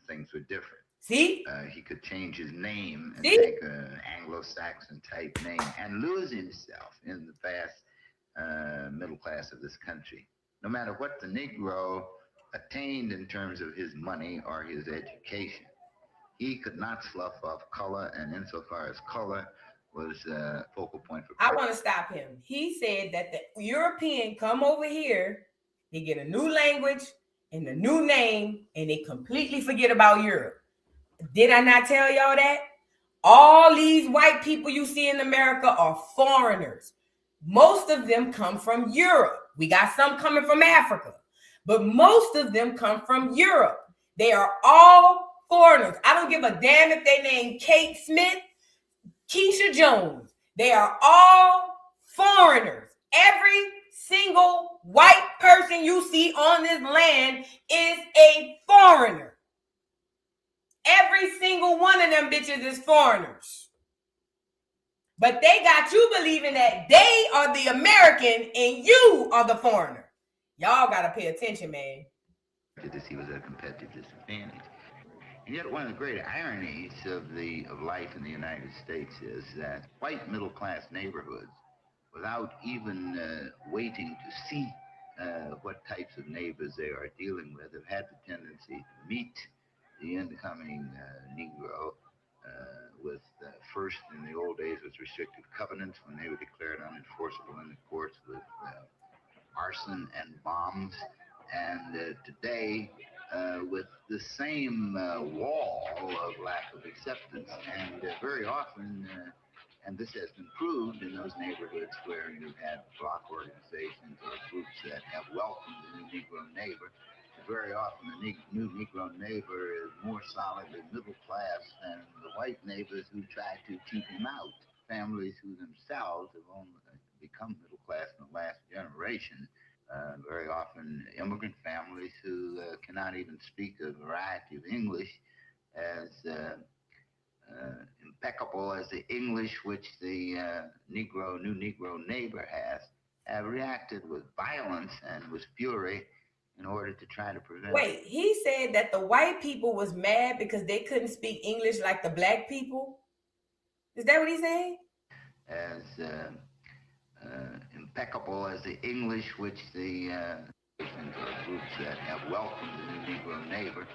things were different. See? He could change his name and take an Anglo-Saxon type name and lose himself in the vast middle class of this country. No matter what the Negro attained in terms of his money or his education, he could not slough off color, and insofar as color was a focal point for I want to stop him. He said that the European come over here, they get a new language and a new name, and they completely forget about Europe. Did I not tell y'all that? All these white people you see in America are foreigners. Most of them come from Europe. We got some coming from Africa, but most of them come from Europe. They are all foreigners. I don't give a damn if they name Kate Smith, Keisha Jones. They are all foreigners. Every single white person you see on this land is a foreigner. Every single one of them bitches is foreigners. But they got you believing that they are the American and you are the foreigner. Y'all got to pay attention, man. He was at a competitive disadvantage. And yet one of the great ironies of life in the United States is that white middle-class neighborhoods, without even waiting to see what types of neighbors they are dealing with, have had the tendency to meet the incoming Negro with first in the old days with restrictive covenants when they were declared unenforceable in the courts with arson and bombs, and today with the same wall of lack of acceptance, and very often, and this has been proved in those neighborhoods where you've had block organizations or groups that have welcomed the new Negro neighbor, very often the new Negro neighbor is more solidly middle class than the white neighbors who try to keep him out. Families who themselves have only become middle class in the last generation, very often immigrant families who cannot even speak a variety of English, as impeccable as the English which the new Negro neighbor has, have reacted with violence and with fury in order to try to prevent. Wait, he said that the white people was mad because they couldn't speak English like the black people? Is that what he's saying? As impeccable as the English which the groups that have welcomed the new Negro neighbor,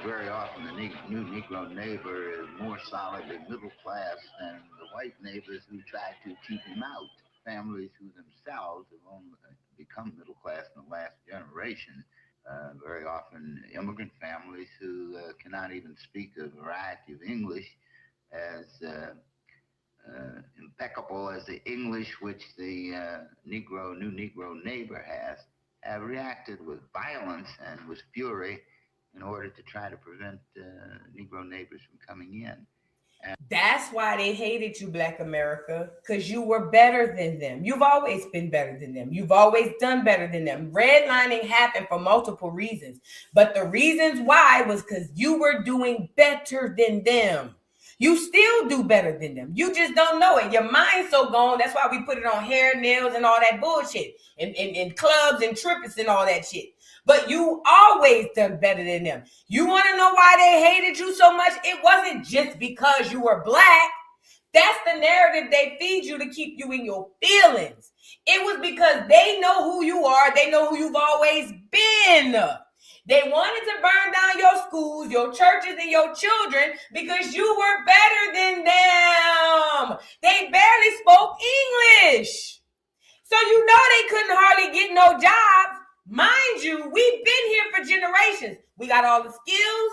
very often the new Negro neighbor is more solidly middle class than the white neighbors who try to keep him out. Families who themselves have only become middle class in the last generation, very often immigrant families who cannot even speak a variety of English, as impeccable as the English which the new Negro neighbor has, have reacted with violence and with fury in order to try to prevent Negro neighbors from coming in. That's why they hated you, Black America, because you were better than them. You've always been better than them. You've always done better than them. Redlining happened for multiple reasons, but the reasons why was because you were doing better than them. You still do better than them. You just don't know it. Your mind's so gone. That's why we put it on hair, nails, and all that bullshit, and clubs and trippets and all that shit. But you always done better than them. You want to know why they hated you so much? It wasn't just because you were black. That's the narrative they feed you to keep you in your feelings. It was because they know who you are. They know who you've always been. They wanted to burn down your schools, your churches, and your children because you were better than them. They barely spoke English. So you know they couldn't hardly get no jobs. Mind you, we've been here for generations. We got all the skills,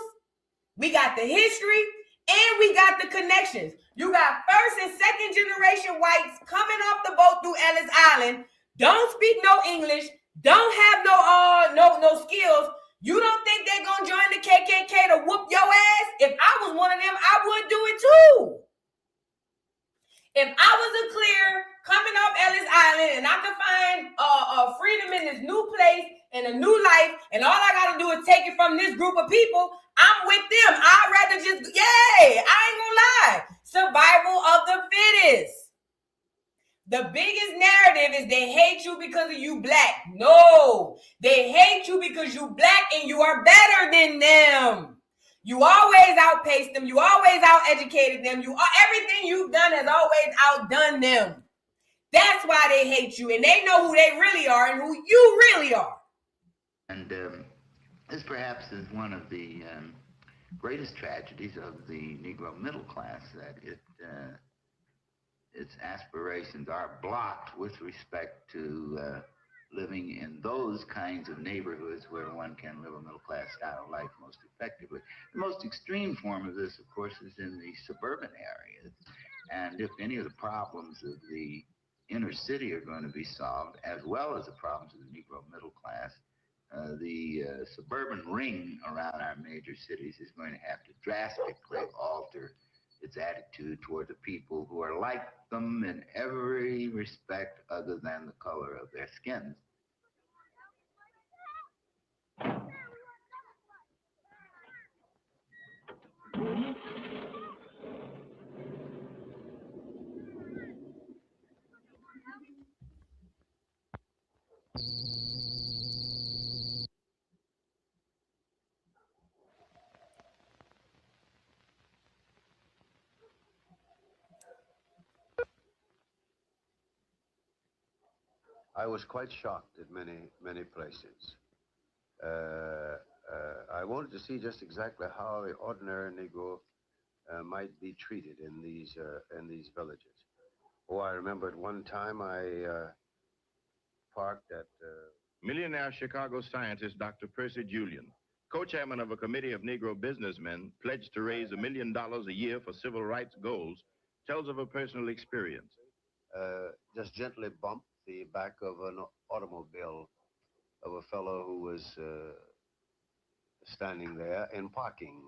we got the history, and we got the connections. You got first and second generation whites coming off the boat through Ellis Island, don't speak no English, don't have no skills. You don't think they're gonna join the KKK to whoop your ass? If I was one of them, I would do it too. If I was a clear coming off Ellis Island and I could find freedom in this new place and a new life, and all I gotta do is take it from this group of people, I'm with them. I'd rather just, I ain't gonna lie. Survival of the fittest. The biggest narrative is they hate you because of you black. No, they hate you because you black and you are better than them. You always outpaced them. You always outeducated them. Everything you've done has always outdone them. That's why they hate you, and they know who they really are and who you really are. And this perhaps is one of the greatest tragedies of the Negro middle class, that its aspirations are blocked with respect to living in those kinds of neighborhoods where one can live a middle-class style of life most effectively. The most extreme form of this, of course, is in the suburban areas. And if any of the problems of the inner city are going to be solved, as well as the problems of the Negro middle class, the suburban ring around our major cities is going to have to drastically alter its attitude toward the people who are like them in every respect other than the color of their skins. I was quite shocked at many places. I wanted to see just exactly how the ordinary Negro might be treated in these villages. Oh, I remember at one time I parked at... Millionaire Chicago scientist Dr. Percy Julian, co-chairman of a committee of Negro businessmen pledged to raise $1 million a year for civil rights goals, tells of a personal experience. Just gently bumped the back of an automobile of a fellow who was standing there in parking.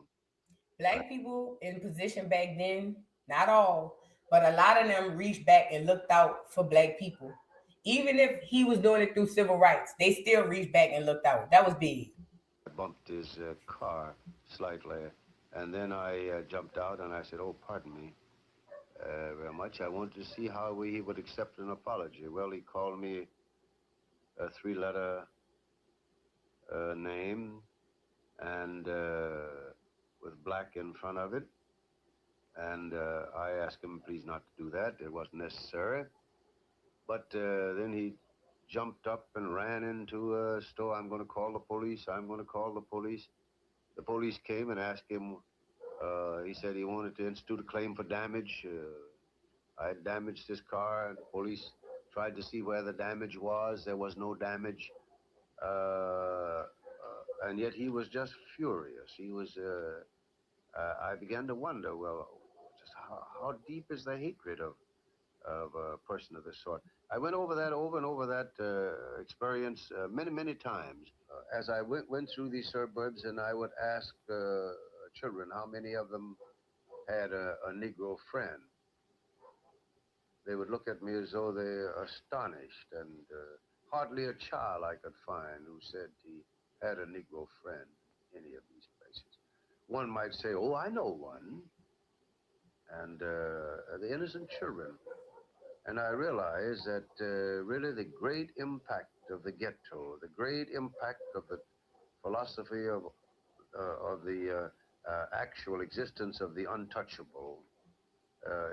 Black people in position back then, not all, but a lot of them reached back and looked out for black people. Even if he was doing it through civil rights, they still reached back and looked out. That was big. I bumped his car slightly, and then I jumped out and I said, "Oh, pardon me very much. I wanted to see how he would accept an apology." Well, he called me a 3-letter name, and with black in front of it. And I asked him, please not to do that. It wasn't necessary. But then he jumped up and ran into a store. "I'm going to call the police. I'm going to call the police." The police came and asked him. He said he wanted to institute a claim for damage. I had damaged his car, and the police tried to see where the damage was. There was no damage. And yet he was just furious. He was, I began to wonder, well, just how deep is the hatred of a person of this sort? I went over that, over and over that experience many, many times. As I went through these suburbs, and I would ask children how many of them had a Negro friend. They would look at me as though they were astonished, and hardly a child I could find who said he had a Negro friend in any of these places. One might say, "Oh, I know one," and the innocent children. And I realized that really the great impact of the ghetto, the great impact of the philosophy of the actual existence of the untouchable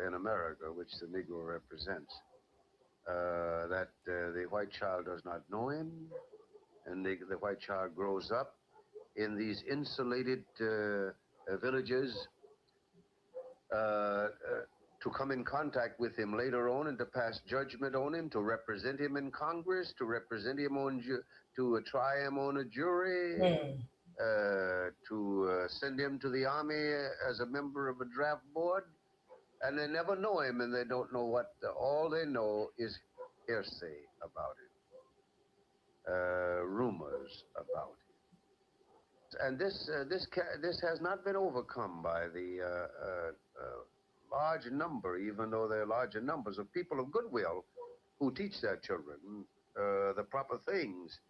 in America, which the Negro represents, that the white child does not know him, and the white child grows up in these insulated villages to come in contact with him later on and to pass judgment on him, to represent him in Congress, to represent him to try him on a jury, to send him to the army as a member of a draft board. And they never know him, and they don't know what, all they know is hearsay about him, rumors about him. And this has not been overcome by the large number, even though there are larger numbers of people of goodwill who teach their children the proper things.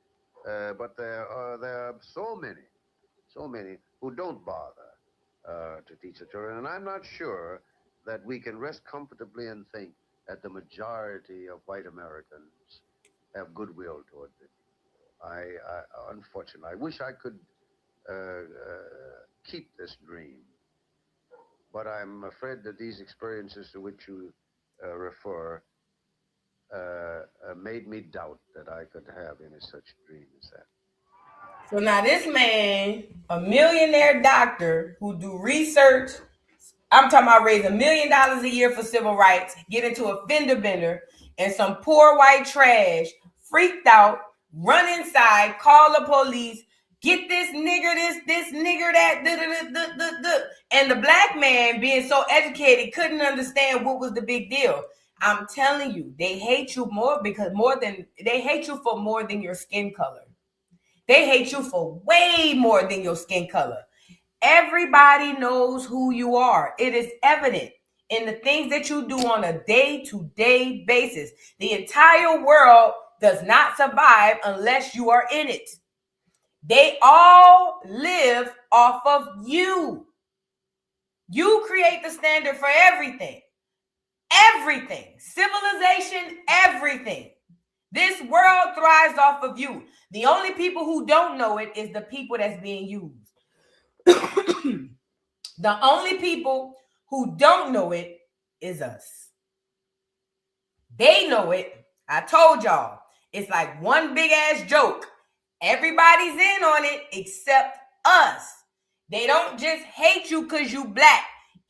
But there are so many who don't bother to teach the children. And I'm not sure that we can rest comfortably and think that the majority of white Americans have goodwill toward them. Unfortunately, I wish I could keep this dream. But I'm afraid that these experiences to which you refer made me doubt that I could have any such dream as that. So now this man, a millionaire doctor who do research, I'm talking about raise $1 million a year for civil rights, get into a fender bender, and some poor white trash freaked out, run inside, call the police, get this nigger, this nigger, that, and the black man, being so educated, couldn't understand what was the big deal. I'm telling you, they hate you they hate you for more than your skin color. They hate you for way more than your skin color. Everybody knows who you are. It is evident in the things that you do on a day-to-day basis. The entire world does not survive unless you are in it. They all live off of you. You create the standard for everything. Everything. Civilization, everything. This world thrives off of you. The only people who don't know it is the people that's being used. The only people who don't know it is us. They know it. I told y'all. It's like one big ass joke. Everybody's in on it except us. They don't just hate you because you black.